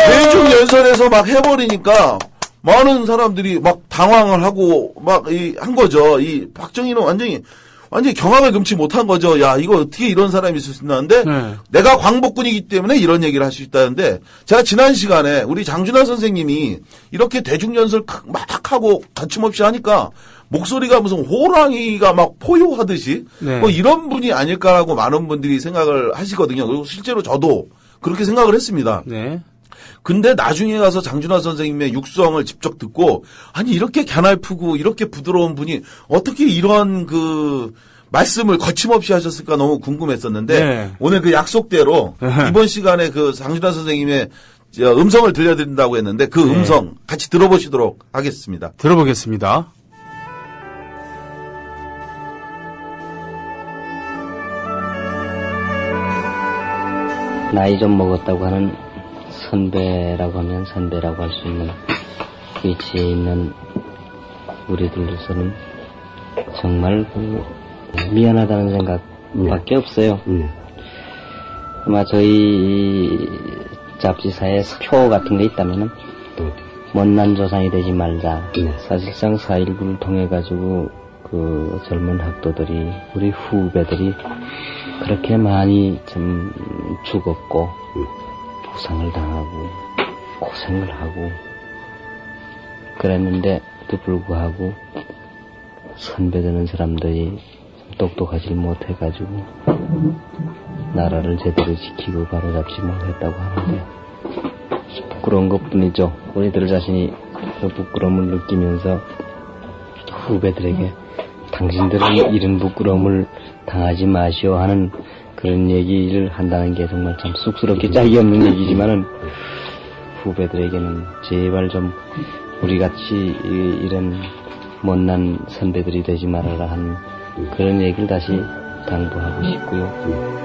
대중 연설에서 막 해버리니까 많은 사람들이 막 당황을 하고 막 한 거죠. 이 박정희는 완전히 경악을 금치 못한 거죠. 야, 이거 어떻게 이런 사람이 있을 수 있나 하는데 내가 광복군이기 때문에 이런 얘기를 할 수 있다는데 제가 지난 시간에 우리 장준하 선생님이 이렇게 대중연설 막 하고 거침없이 하니까 목소리가 무슨 호랑이가 막 포효하듯이 네. 뭐 이런 분이 아닐까라고 많은 분들이 생각을 하시거든요. 그리고 실제로 저도 그렇게 생각을 했습니다. 네. 근데 나중에 가서 장준하 선생님의 육성을 직접 듣고 아니 이렇게 갸날프고 이렇게 부드러운 분이 어떻게 이런 그 말씀을 거침없이 하셨을까 너무 궁금했었는데 네. 오늘 그 약속대로 이번 시간에 그 장준하 선생님의 음성을 들려드린다고 했는데 그 음성 같이 들어보시도록 하겠습니다. 들어보겠습니다. 나이 좀 먹었다고 하는 선배라고 하면 선배라고 할 수 있는 위치에 있는 우리들로서는 정말 미안하다는 생각밖에 없어요. 아마 저희 잡지사에 표 같은 게 있다면은 못난 조상이 되지 말자. 사실상 4.19를 통해 가지고 그 젊은 학도들이 우리 후배들이 그렇게 많이 좀 죽었고 부상을 당하고 고생을 하고 그랬는데도 불구하고 선배되는 사람들이 똑똑하지 못해가지고 나라를 제대로 지키고 바로잡지 못했다고 하는데 부끄러운 것뿐이죠. 우리들 자신이 그 부끄러움을 느끼면서 후배들에게 당신들은 이런 부끄러움을 당하지 마시오 하는 그런 얘기를 한다는 게 정말 참 쑥스럽게 짝이 없는 얘기지만은 후배들에게는 제발 좀 우리같이 이런 못난 선배들이 되지 말아라 하는 그런 얘기를 다시 당부하고 싶고요.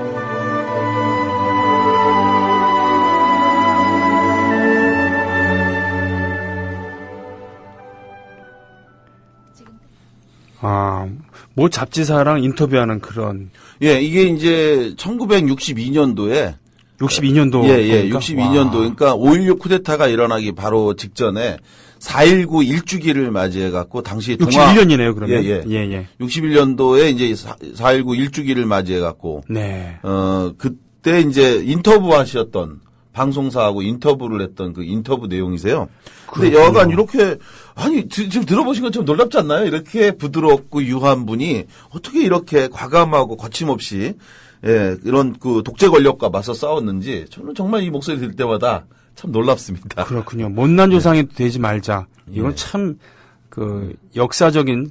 뭐 잡지사랑 인터뷰하는 그런. 예, 이게 이제 1962년도에 62년도. 예, 62년도. 그러니까 5.16 쿠데타가 일어나기 바로 직전에 4.19 일주기를 맞이해갖고, 당시 61년이네요, 그러면. 예. 61년도에 이제 4.19 일주기를 맞이해갖고. 네. 그때 이제 인터뷰 하셨던, 방송사하고 인터뷰를 했던 그 인터뷰 내용이세요. 근데 여하간 이렇게, 아니, 지금 들어보신 건 좀 놀랍지 않나요? 이렇게 부드럽고 유한 분이 어떻게 이렇게 과감하고 거침없이, 예, 이런 그 독재 권력과 맞서 싸웠는지 저는 정말 이 목소리 들을 때마다 참 놀랍습니다. 그렇군요. 못난 조상이 되지 말자. 이건 참 그 역사적인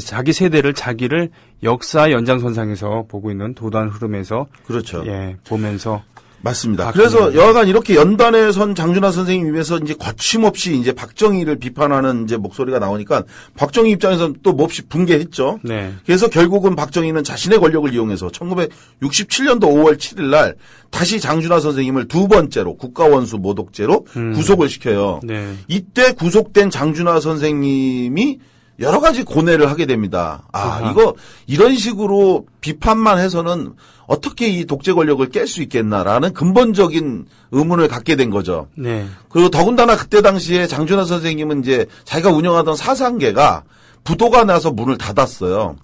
자기 세대를 자기를 역사 연장선상에서 보고 있는 도단 흐름에서 그렇죠. 예, 보면서 맞습니다. 그래서 여하간 이렇게 연단에 선 장준하 선생님 입에서 이제 거침없이 이제 박정희를 비판하는 이제 목소리가 나오니까 박정희 입장에서는 또 몹시 분개했죠. 네. 그래서 결국은 박정희는 자신의 권력을 이용해서 1967년도 5월 7일 날 다시 장준하 선생님을 두 번째로 국가원수 모독죄로 구속을 시켜요. 네. 이때 구속된 장준하 선생님이 여러 가지 고뇌를 하게 됩니다. 이거 이런 식으로 비판만 해서는 어떻게 이 독재 권력을 깰 수 있겠나라는 근본적인 의문을 갖게 된 거죠. 네. 그리고 더군다나 그때 당시에 장준하 선생님은 이제 자기가 운영하던 사상계가 부도가 나서 문을 닫았어요.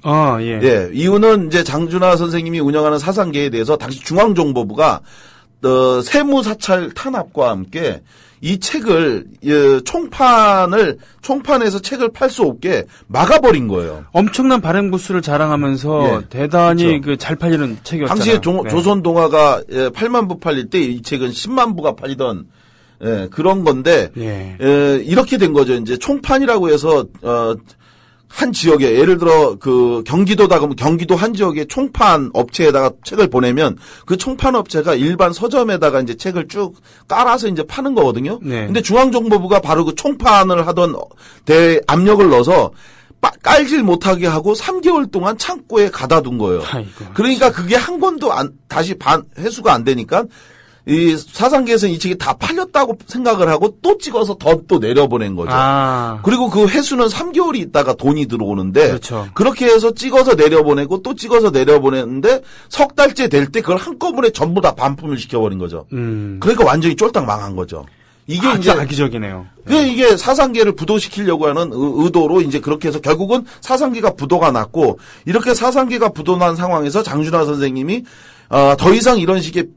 예. 예. 이유는 이제 장준하 선생님이 운영하는 사상계에 대해서 당시 중앙정보부가 세무사찰 탄압과 함께 이 책을 총판에서 책을 팔 수 없게 막아버린 거예요. 엄청난 발행 부수를 자랑하면서 대단히 그렇죠. 잘 팔리는 책이었잖아요. 당시에 조선동화가 8만 부 팔릴 때 이 책은 10만 부가 팔리던 그런 건데 이렇게 된 거죠. 이제 총판이라고 해서 한 지역에 예를 들어 그 경기도다 그러면 경기도 한 지역에 총판 업체에다가 책을 보내면 그 총판 업체가 일반 서점에다가 이제 책을 쭉 깔아서 이제 파는 거거든요. 네. 근데 중앙정보부가 바로 그 총판을 하던 대 압력을 넣어서 깔질 못하게 하고 3개월 동안 창고에 가다둔 거예요. 아이고, 그러니까 그게 한 권도 다시 회수가 안 되니까 이 사상계에서는 이 책이 다 팔렸다고 생각을 하고 또 찍어서 또 내려보낸 거죠. 그리고 그 회수는 3개월이 있다가 돈이 들어오는데 그렇죠. 그렇게 해서 찍어서 내려보내고 또 찍어서 내려보냈는데 석 달째 될 때 그걸 한꺼번에 전부 다 반품을 시켜버린 거죠. 그러니까 완전히 쫄딱 망한 거죠. 이게 이제 악의적이네요. 이게 사상계를 부도시키려고 하는 의도로 이제 그렇게 해서 결국은 사상계가 부도가 났고 이렇게 사상계가 부도난 상황에서 장준하 선생님이 더 이상 이런 식의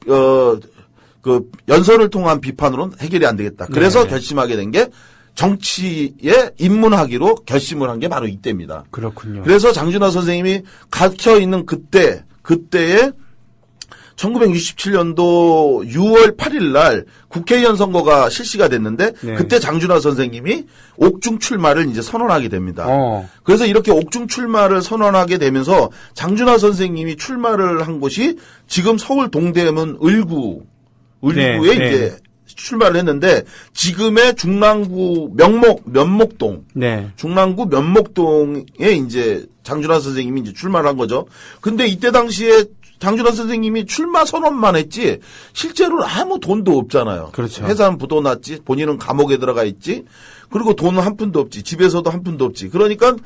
그 연설을 통한 비판으로는 해결이 안 되겠다. 그래서 결심하게 된 게 정치에 입문하기로 결심을 한 게 바로 이때입니다. 그렇군요. 그래서 장준하 선생님이 갇혀 있는 그때에 1967년도 6월 8일 날 국회의원 선거가 실시가 됐는데 그때 장준하 선생님이 옥중 출마를 이제 선언하게 됩니다. 그래서 이렇게 옥중 출마를 선언하게 되면서 장준하 선생님이 출마를 한 곳이 지금 서울 동대문 을구에 이제 출마를 했는데 지금의 중랑구 면목동 중랑구 면목동에 이제 장준하 선생님이 이제 출마를 한 거죠. 근데 이때 당시에 장준하 선생님이 출마 선언만 했지 실제로는 아무 돈도 없잖아요. 그렇죠. 회사는 부도났지, 본인은 감옥에 들어가 있지, 그리고 돈은 한 푼도 없지, 집에서도 한 푼도 없지. 그러니까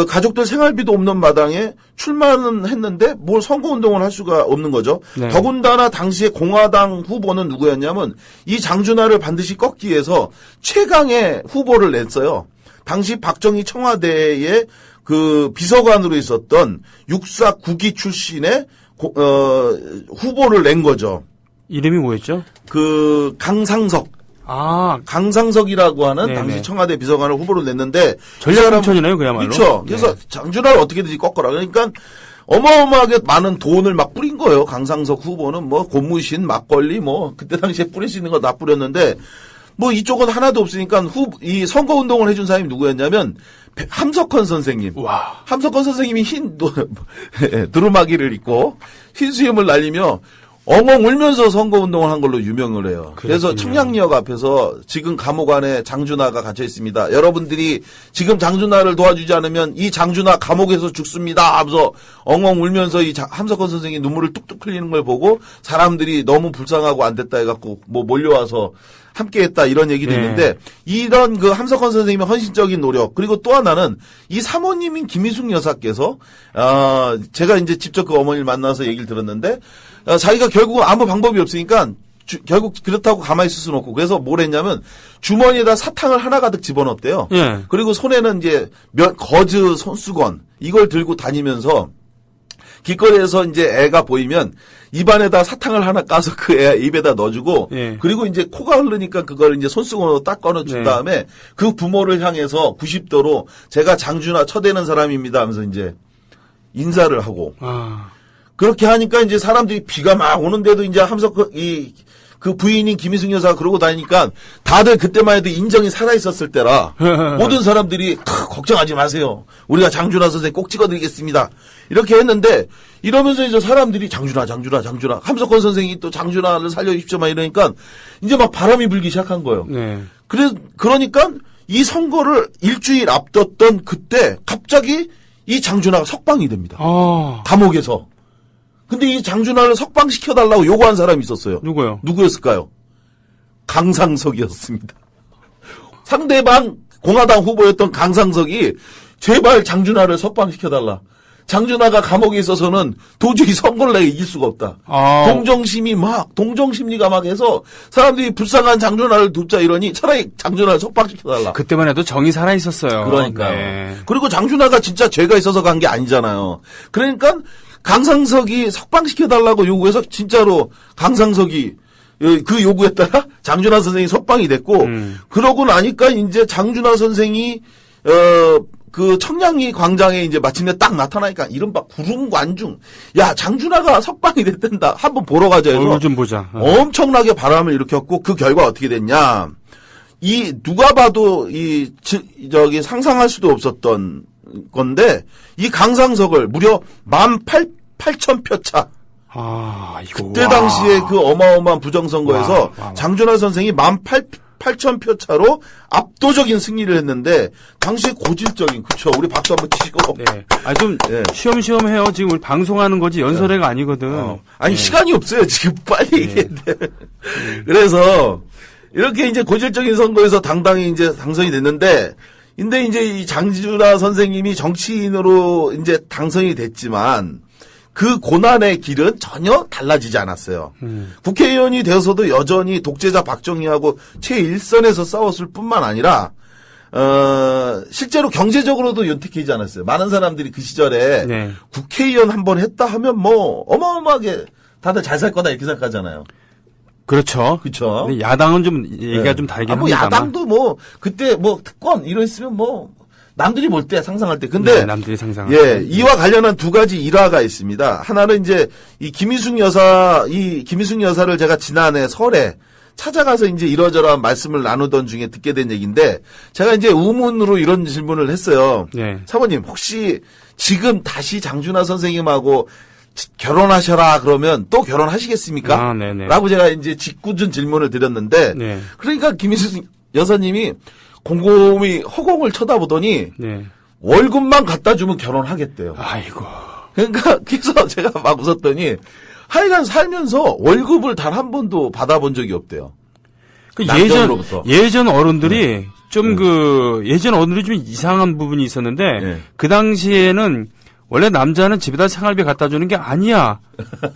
가족들 생활비도 없는 마당에 출마는 했는데 뭘 선거운동을 할 수가 없는 거죠. 네. 더군다나 당시에 공화당 후보는 누구였냐면 이 장준하를 반드시 꺾기 위해서 최강의 후보를 냈어요. 당시 박정희 청와대의 그 비서관으로 있었던 육사 9기 출신의 후보를 낸 거죠. 이름이 뭐였죠? 그 강상석. 강상석이라고 하는 네네. 당시 청와대 비서관을 후보로 냈는데 전략공천이네요, 그야말로. 그렇죠. 그래서 네. 장준하를 어떻게든지 꺾어라. 그러니까 어마어마하게 많은 돈을 막 뿌린 거예요. 강상석 후보는 뭐 고무신, 막걸리 뭐 그때 당시에 뿌릴 수 있는 거 다 뿌렸는데 뭐 이쪽은 하나도 없으니까 이 선거 운동을 해준 사람이 누구였냐면 함석헌 선생님. 와. 함석헌 선생님이 흰 두루마기를 입고 흰 수염을 날리며 엉엉 울면서 선거운동을 한 걸로 유명을 해요. 그래서 청량리역 앞에서 지금 감옥 안에 장준하가 갇혀 있습니다. 여러분들이 지금 장준하를 도와주지 않으면 이 장준하 감옥에서 죽습니다 하면서 엉엉 울면서 이 함석헌 선생이 눈물을 뚝뚝 흘리는 걸 보고 사람들이 너무 불쌍하고 안 됐다 해갖고 뭐 몰려와서 함께했다 이런 얘기도 있는데 이런 그 함석헌 선생님의 헌신적인 노력 그리고 또 하나는 이 사모님인 김희숙 여사께서 제가 이제 직접 그 어머니를 만나서 얘기를 들었는데 자기가 결국 아무 방법이 없으니까 결국 그렇다고 가만히 있을 수는 없고 그래서 뭘 했냐면 주머니에다 사탕을 하나 가득 집어넣었대요. 그리고 손에는 이제 거즈 손수건 이걸 들고 다니면서 길거리에서 이제 애가 보이면 입안에다 사탕을 하나 까서 그 애 입에다 넣어주고 그리고 이제 코가 흐르니까 그걸 이제 손수건으로 딱 꺼내준 다음에 그 부모를 향해서 90도로 제가 장준하 쳐대는 사람입니다 하면서 이제 인사를 하고 그렇게 하니까 이제 사람들이 비가 막 오는데도 이제 그 부인인 김희숙 여사가 그러고 다니니까 다들 그때만 해도 인정이 살아있었을 때라 모든 사람들이 걱정하지 마세요. 우리가 장준하 선생님 꼭 찍어드리겠습니다. 이렇게 했는데 이러면서 이제 사람들이 장준하 함석헌 선생이 또 장준하를 살려주십시오 막 이러니까 이제 막 바람이 불기 시작한 거예요. 그러니까 이 선거를 일주일 앞뒀던 그때 갑자기 이 장준하가 석방이 됩니다. 감옥에서. 근데 이 장준하를 석방시켜달라고 요구한 사람이 있었어요. 누구요? 누구였을까요? 강상석이었습니다. 상대방 공화당 후보였던 강상석이 제발 장준하를 석방시켜달라. 장준하가 감옥에 있어서는 도저히 선거를 내가 이길 수가 없다. 동정심리가 막 해서 사람들이 불쌍한 장준하를 돕자 이러니 차라리 장준하를 석방시켜달라. 그때만 해도 정이 살아있었어요. 그러니까요. 네. 그리고 장준하가 진짜 죄가 있어서 간 게 아니잖아요. 그러니까 강상석이 석방시켜달라고 요구해서 진짜로 강상석이 그 요구에 따라 장준하 선생이 석방이 됐고 그러고 나니까 이제 장준하 선생이 그 청량리 광장에 이제 마침내 딱 나타나니까 이른바 구름관중. 야, 장준하가 석방이 됐단다. 한번 보러 가자 해서. 얼굴 좀 보자. 엄청나게 바람을 일으켰고 그 결과 어떻게 됐냐. 누가 봐도 상상할 수도 없었던 건데 이 강상석을 무려 18,000표 차. 이거. 그때 당시에 그 어마어마한 부정선거에서 장준하 선생이 18,000표 차로 압도적인 승리를 했는데 당시에 고질적인 그쵸 우리 박수 한번 치시고 좀 쉬엄쉬엄 해요. 지금 우리 방송하는 거지 연설회가 아니거든. 시간이 없어요. 지금 빨리 얘기해야 돼. 그래서 이렇게 이제 고질적인 선거에서 당당히 이제 당선이 됐는데 근데 이제 이 장준하 선생님이 정치인으로 이제 당선이 됐지만 그 고난의 길은 전혀 달라지지 않았어요. 국회의원이 되어서도 여전히 독재자 박정희하고 최일선에서 싸웠을 뿐만 아니라 실제로 경제적으로도 윤택해지지 않았어요. 많은 사람들이 그 시절에 국회의원 한번 했다 하면 뭐 어마어마하게 다들 잘 살 거다 이렇게 생각하잖아요. 그렇죠. 그렇죠. 근데 야당은 좀 얘기가 좀 다르긴 합니다. 야당도 뭐 그때 뭐 특권 이랬으면 뭐 남들이 볼 때 상상할 때. 근데 남들이 상상할 때. 이와 관련한 두 가지 일화가 있습니다. 하나는 이제 이 김희숙 여사를 제가 지난해 설에 찾아가서 이제 이러저러한 말씀을 나누던 중에 듣게 된 얘기인데 제가 이제 우문으로 이런 질문을 했어요. 사모님 혹시 지금 다시 장준하 선생님하고 결혼하셔라 그러면 또 결혼하시겠습니까? 라고 제가 이제 짓궂은 질문을 드렸는데 그러니까 김희숙 여사님이 곰곰이 허공을 쳐다보더니 월급만 갖다 주면 결혼하겠대요. 아이고. 그러니까 그래서 제가 막 웃었더니 하여간 살면서 월급을 단 한 번도 받아본 적이 없대요. 그 예전 어른들이 예전 어른들이 좀 이상한 부분이 있었는데 그 당시에는 원래 남자는 집에다 생활비 갖다 주는 게 아니야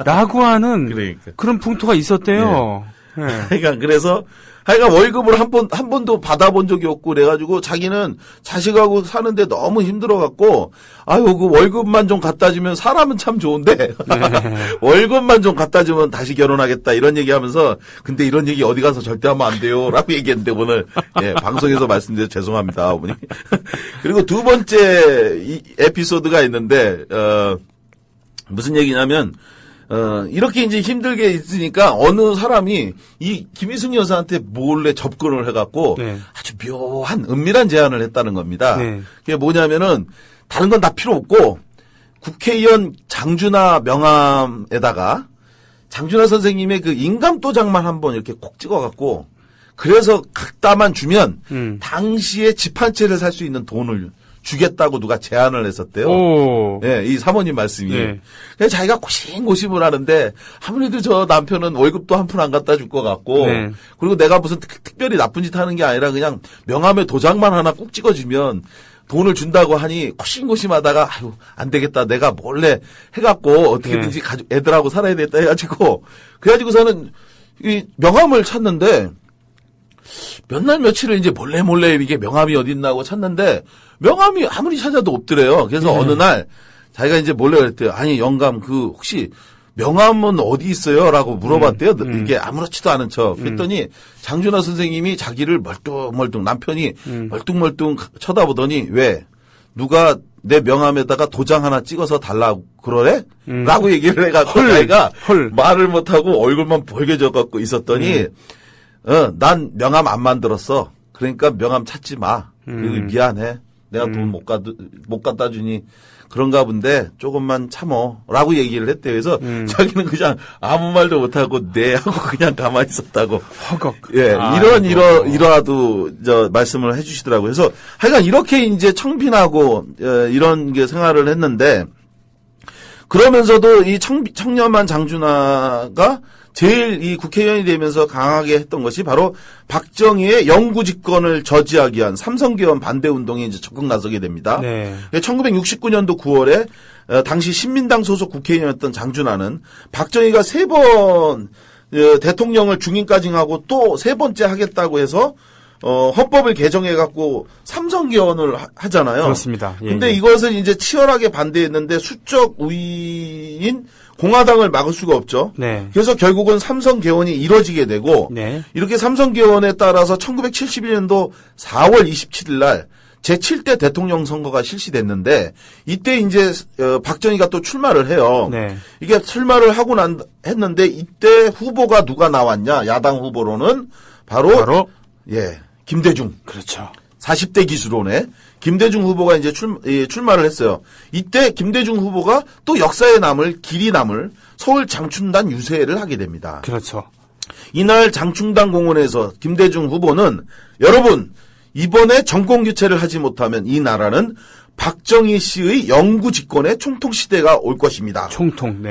라고 하는 그러니까. 그런 풍토가 있었대요. 그러니까 그래서 하여간 월급을 한 번도 받아본 적이 없고 그래가지고 자기는 자식하고 사는데 너무 힘들어갖고 아유 그 월급만 좀 갖다 주면 사람은 참 좋은데 월급만 좀 갖다 주면 다시 결혼하겠다 이런 얘기하면서 근데 이런 얘기 어디 가서 절대 하면 안 돼요라고 얘기했는데 오늘 방송에서 말씀드려서 죄송합니다 어머니. 그리고 두 번째 이 에피소드가 있는데 무슨 얘기냐면 이렇게 이제 힘들게 있으니까 어느 사람이 이 김희승 여사한테 몰래 접근을 해갖고 아주 묘한 은밀한 제안을 했다는 겁니다. 그게 뭐냐면은 다른 건 다 필요 없고 국회의원 장준하 명함에다가 장준하 선생님의 그 인감도장만 한번 이렇게 콕 찍어갖고 그래서 갖다만 주면 당시에 집 한 채를 살 수 있는 돈을 주겠다고 누가 제안을 했었대요. 예, 이 사모님 말씀이. 그래서 자기가 고심고심을 하는데 아무래도 저 남편은 월급도 한 푼 안 갖다 줄 것 같고 그리고 내가 무슨 특별히 나쁜 짓 하는 게 아니라 그냥 명함에 도장만 하나 꾹 찍어주면 돈을 준다고 하니 고심고심하다가 아유 안 되겠다 내가 몰래 해갖고 어떻게든지 애들하고 살아야 되겠다 해가지고 그래가지고서는 이 명함을 찾는데 몇 날 며칠을 이제 몰래 이게 명함이 어딨나고 찾는데 명함이 아무리 찾아도 없더래요. 그래서 어느 날 자기가 이제 몰래 그랬대요. 아니 영감 그 혹시 명함은 어디 있어요? 라고 물어봤대요. 이게 아무렇지도 않은 척. 그랬더니 장준하 선생님이 자기를 멀뚱멀뚱 남편이 멀뚱멀뚱 쳐다보더니 왜 누가 내 명함에다가 도장 하나 찍어서 달라고 그러래? 라고 얘기를 해갖고 자기가 말을 못하고 얼굴만 벌개져갖고 있었더니 난 명함 안 만들었어. 그러니까 명함 찾지 마. 그리고 미안해. 내가 돈 못 갖다 주니 그런가 본데 조금만 참어. 라고 얘기를 했대요. 그래서 자기는 그냥 아무 말도 못하고 네 하고 그냥 가만히 있었다고. 허걱. 예, 이러하도 말씀을 해주시더라고요. 그래서 하여간 이렇게 이제 청빈하고 이런 게 생활을 했는데 그러면서도 이 청렴한 장준하가 제일 이 국회의원이 되면서 강하게 했던 것이 바로 박정희의 영구 집권을 저지하기 위한 삼성개헌 반대 운동에 이제 적극 나서게 됩니다. 1969년도 9월에 당시 신민당 소속 국회의원이었던 장준하는 박정희가 3번 대통령을 중임까지 하고 또 3번째 하겠다고 해서 헌법을 개정해갖고 삼성개헌을 하잖아요. 그렇습니다. 근데 이것을 이제 치열하게 반대했는데 수적 우위인 공화당을 막을 수가 없죠. 그래서 결국은 삼성개헌이 이뤄지게 되고 이렇게 삼성개헌에 따라서 1971년도 4월 27일 날 제7대 대통령 선거가 실시됐는데 이때 이제 박정희가 또 출마를 해요. 이게 출마를 하고 했는데 이때 후보가 누가 나왔냐? 야당 후보로는 바로 김대중. 그렇죠. 40대 기수론에 김대중 후보가 이제 출마를 했어요. 이때 김대중 후보가 또 역사에 길이 남을 서울 장충단 유세를 하게 됩니다. 그렇죠. 이날 장충단 공원에서 김대중 후보는 여러분 이번에 정권 교체를 하지 못하면 이 나라는 박정희 씨의 영구 집권의 총통 시대가 올 것입니다. 총통.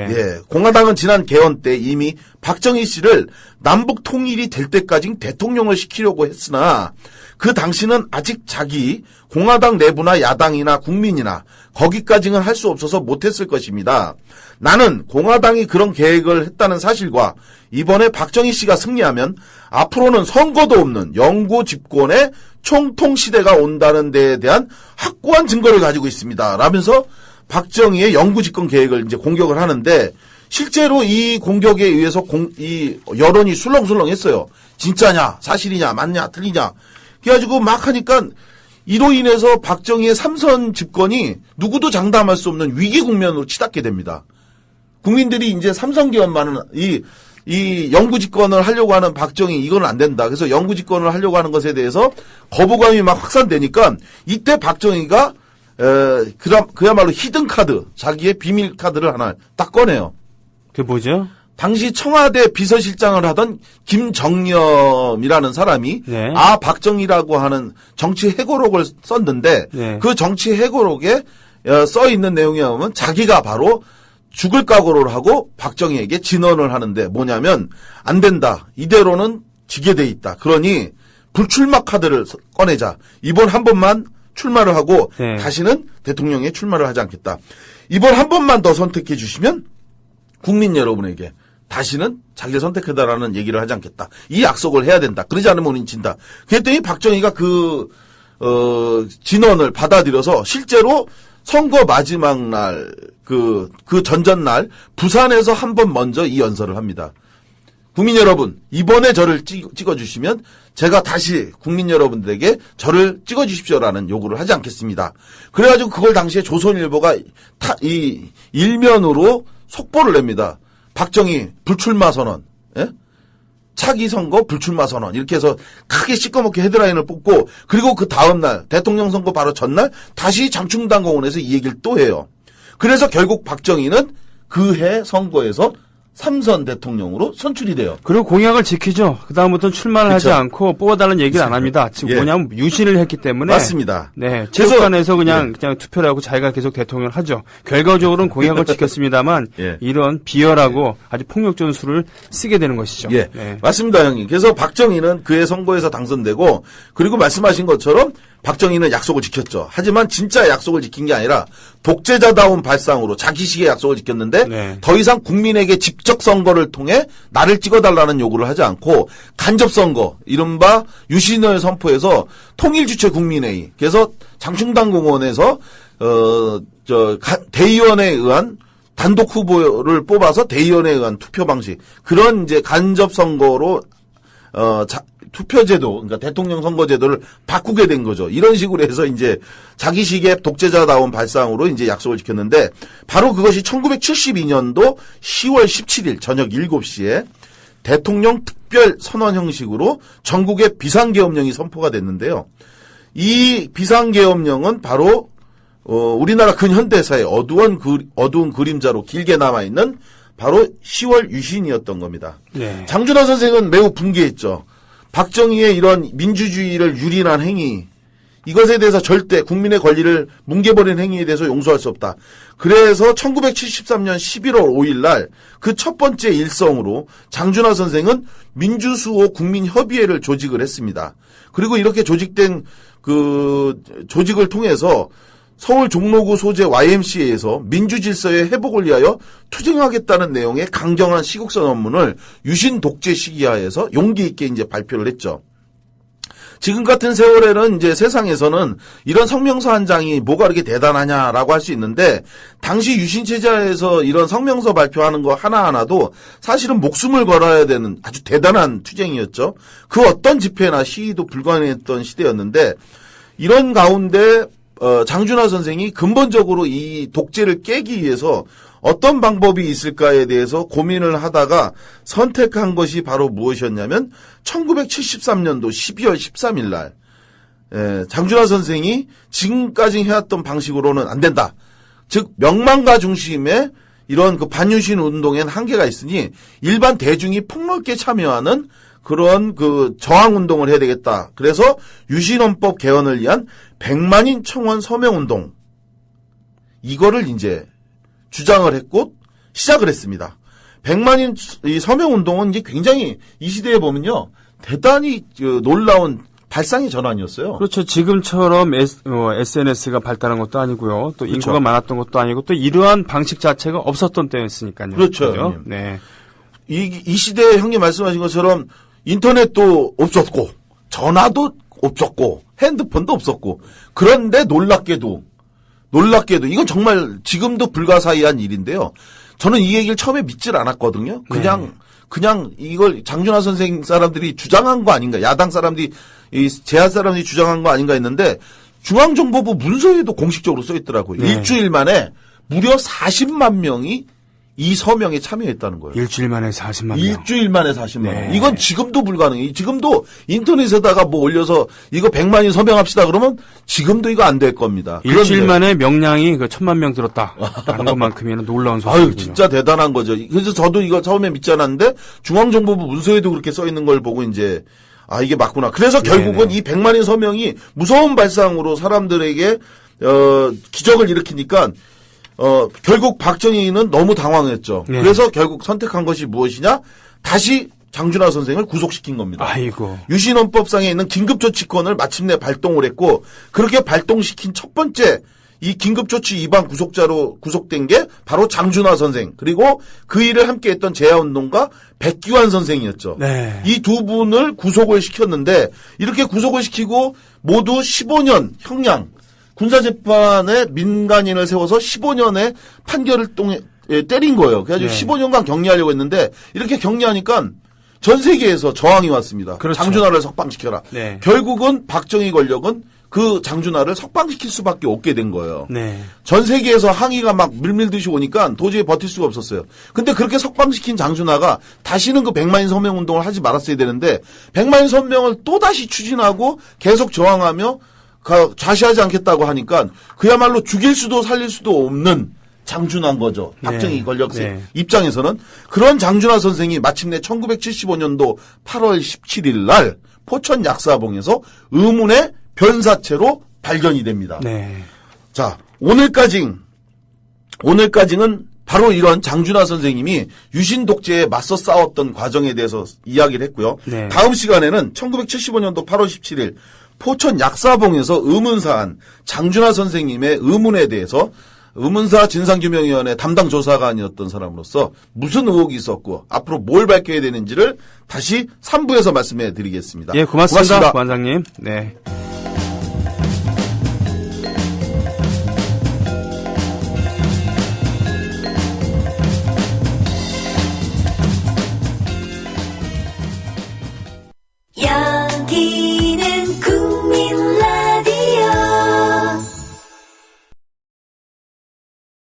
공화당은 지난 개헌 때 이미 박정희 씨를 남북 통일이 될 때까지 대통령을 시키려고 했으나 그 당시는 아직 자기 공화당 내부나 야당이나 국민이나 거기까지는 할 수 없어서 못했을 것입니다. 나는 공화당이 그런 계획을 했다는 사실과 이번에 박정희 씨가 승리하면 앞으로는 선거도 없는 영구 집권의 총통 시대가 온다는 데에 대한 확고한 증거를 가지고 있습니다. 라면서 박정희의 영구 집권 계획을 이제 공격을 하는데 실제로 이 공격에 의해서 이 여론이 술렁술렁했어요. 진짜냐, 사실이냐, 맞냐, 틀리냐. 그래가지고 막 하니까 이로 인해서 박정희의 3선 집권이 누구도 장담할 수 없는 위기 국면으로 치닫게 됩니다. 국민들이 이제 삼성개헌만은 이 영구 집권을 하려고 하는 박정희 이거는 안 된다. 그래서 영구 집권을 하려고 하는 것에 대해서 거부감이 막 확산되니까 이때 박정희가 그야말로 히든 카드, 자기의 비밀 카드를 하나 딱 꺼내요. 그게 뭐죠? 당시 청와대 비서실장을 하던 김정념이라는 사람이 박정희라고 하는 정치 회고록을 썼는데 그 정치 회고록에 써 있는 내용에 보면 자기가 바로 죽을 각오를 하고 박정희에게 진언을 하는데 뭐냐면 안 된다. 이대로는 지게 돼 있다. 그러니 불출마 카드를 꺼내자. 이번 한 번만 출마를 하고 네. 다시는 대통령에 출마를 하지 않겠다. 이번 한 번만 더 선택해 주시면 국민 여러분에게 다시는 자기를 선택해달라는 얘기를 하지 않겠다. 이 약속을 해야 된다. 그러지 않으면 우린 진다. 그랬더니 박정희가 진언을 받아들여서 실제로 선거 마지막 날, 그 전전날, 부산에서 한 번 먼저 이 연설을 합니다. 국민 여러분, 이번에 저를 찍어주시면 제가 다시 국민 여러분들에게 저를 찍어주십시오라는 요구를 하지 않겠습니다. 그래가지고 그걸 당시에 조선일보가 일면으로 속보를 냅니다. 박정희 불출마 선언, 예? 차기 선거 불출마 선언 이렇게 해서 크게 시꺼멓게 헤드라인을 뽑고 그리고 그 다음날 대통령 선거 바로 전날 다시 장충당 공원에서 이 얘기를 또 해요. 그래서 결국 박정희는 그해 선거에서 3선 대통령으로 선출이 돼요. 그리고 공약을 지키죠. 그다음부터는 출마를 그렇죠. 하지 않고 뽑아달라는 얘기를 안 합니다. 지금 뭐냐면 유신을 했기 때문에. 맞습니다. 네. 체육관에서 그냥 투표를 하고 자기가 계속 대통령을 하죠. 결과적으로는 공약을 지켰습니다만 이런 비열하고 아주 폭력적인 수를 쓰게 되는 것이죠. 예. 네. 맞습니다, 형님. 그래서 박정희는 그해 선거에서 당선되고 그리고 말씀하신 것처럼 박정희는 약속을 지켰죠. 하지만 진짜 약속을 지킨 게 아니라 독재자다운 발상으로 자기식의 약속을 지켰는데 더 이상 국민에게 직접 선거를 통해 나를 찍어달라는 요구를 하지 않고 간접 선거, 이른바 유신을 선포해서 통일주체 국민회의. 그래서 장충당 공원에서 대의원에 의한 단독 후보를 뽑아서 대의원에 의한 투표 방식, 그런 이제 간접 선거로 투표제도, 그러니까 대통령 선거제도를 바꾸게 된 거죠. 이런 식으로 해서 이제 자기식의 독재자다운 발상으로 이제 약속을 지켰는데 바로 그것이 1972년도 10월 17일 저녁 7시에 대통령 특별 선언 형식으로 전국의 비상계엄령이 선포가 됐는데요. 이 비상계엄령은 바로 우리나라 근현대사의 어두운 그림자로 길게 남아있는 바로 10월 유신이었던 겁니다. 네. 장준하 선생은 매우 분개했죠. 박정희의 이런 민주주의를 유린한 행위, 이것에 대해서 절대 국민의 권리를 뭉개버린 행위에 대해서 용서할 수 없다. 그래서 1973년 11월 5일 날 그 첫 번째 일성으로 장준하 선생은 민주수호 국민협의회를 조직을 했습니다. 그리고 이렇게 조직된 그 조직을 통해서 서울 종로구 소재 YMCA에서 민주질서의 회복을 위하여 투쟁하겠다는 내용의 강경한 시국선 언문을 유신 독재 시기하에서 용기 있게 이제 발표를 했죠. 지금 같은 세월에는 이제 세상에서는 이런 성명서 한 장이 뭐가 그렇게 대단하냐라고 할 수 있는데 당시 유신 체제에서 이런 성명서 발표하는 거 하나하나도 사실은 목숨을 걸어야 되는 아주 대단한 투쟁이었죠. 그 어떤 집회나 시위도 불가능했던 시대였는데 이런 가운데 장준하 선생이 근본적으로 이 독재를 깨기 위해서 어떤 방법이 있을까에 대해서 고민을 하다가 선택한 것이 바로 무엇이었냐면 1973년도 12월 13일 날 장준하 선생이 지금까지 해왔던 방식으로는 안 된다. 즉 명망가 중심의 이런 그 반유신 운동에는 한계가 있으니 일반 대중이 폭넓게 참여하는 그런 그 저항 운동을 해야 되겠다. 그래서 유신헌법 개헌을 위한 100만인 청원 서명 운동, 이거를 이제 주장을 했고 시작을 했습니다. 100만인 이 서명 운동은 이게 굉장히 이 시대에 보면요 대단히 놀라운 발상의 전환이었어요. 그렇죠. 지금처럼 SNS가 발달한 것도 아니고요. 또 그렇죠. 인구가 많았던 것도 아니고 또 이러한 방식 자체가 없었던 때였으니까요. 그렇죠. 그렇죠? 네. 이 시대에 형님 말씀하신 것처럼 인터넷도 없었고 전화도 없었고 핸드폰도 없었고 그런데 놀랍게도 이건 정말 지금도 불가사의한 일인데요. 저는 이 얘기를 처음에 믿질 않았거든요. 그냥 이걸 장준하 선생 사람들이 주장한 거 아닌가, 야당 사람들이 이 제한 사람들이 주장한 거 아닌가 했는데 중앙정보부 문서에도 공식적으로 써 있더라고요. 네. 일주일 만에 무려 40만 명이 이 서명에 참여했다는 거예요. 일주일 만에 40만 명. 일주일 만에 40만 명. 네. 이건 지금도 불가능해요. 지금도 인터넷에다가 뭐 올려서 이거 100만이 서명합시다 그러면 지금도 이거 안 될 겁니다. 일주일 만에 명량이 1000만 명 들었다라는 것만큼이나 놀라운 소식이군요. 아유, 진짜 대단한 거죠. 그래서 저도 이거 처음에 믿지 않았는데 중앙정보부 문서에도 그렇게 써 있는 걸 보고 이제 이게 맞구나. 그래서 결국은 이 100만인 서명이 무서운 발상으로 사람들에게 기적을 일으키니까 결국 박정희는 너무 당황했죠. 네. 그래서 결국 선택한 것이 무엇이냐? 다시 장준하 선생을 구속시킨 겁니다. 아이고. 유신헌법상에 있는 긴급조치권을 마침내 발동을 했고 그렇게 발동시킨 첫 번째 이 긴급조치 위반 구속자로 구속된 게 바로 장준하 선생 그리고 그 일을 함께했던 재야운동가 백기환 선생이었죠. 네. 이 두 분을 구속을 시켰는데 이렇게 구속을 시키고 모두 15년 형량 군사재판에 민간인을 세워서 15년의 판결을 때린 거예요. 그래가지고 15년간 격리하려고 했는데 이렇게 격리하니까 전 세계에서 저항이 왔습니다. 그렇죠. 장준하를 석방시켜라. 네. 결국은 박정희 권력은 그 장준하를 석방시킬 수밖에 없게 된 거예요. 네. 전 세계에서 항의가 막 밀밀듯이 오니까 도저히 버틸 수가 없었어요. 근데 그렇게 석방시킨 장준하가 다시는 그 100만인 서명 운동을 하지 말았어야 되는데 100만인 서명을 또다시 추진하고 계속 저항하며 좌시하지 않겠다고 하니까 그야말로 죽일 수도 살릴 수도 없는 장준하인 거죠. 박정희 권력 입장에서는. 그런 장준하 선생이 마침내 1975년도 8월 17일 날 포천 약사봉에서 의문의 변사체로 발견이 됩니다. 네. 자, 오늘까지는 바로 이런 장준하 선생님이 유신 독재에 맞서 싸웠던 과정에 대해서 이야기를 했고요. 네. 다음 시간에는 1975년도 8월 17일 포천 약사봉에서 의문사한 장준하 선생님의 의문에 대해서 의문사 진상규명위원회 담당 조사관이었던 사람으로서 무슨 의혹이 있었고 앞으로 뭘 밝혀야 되는지를 다시 3부에서 말씀해 드리겠습니다. 예, 고맙습니다. 관장님. 네. 여기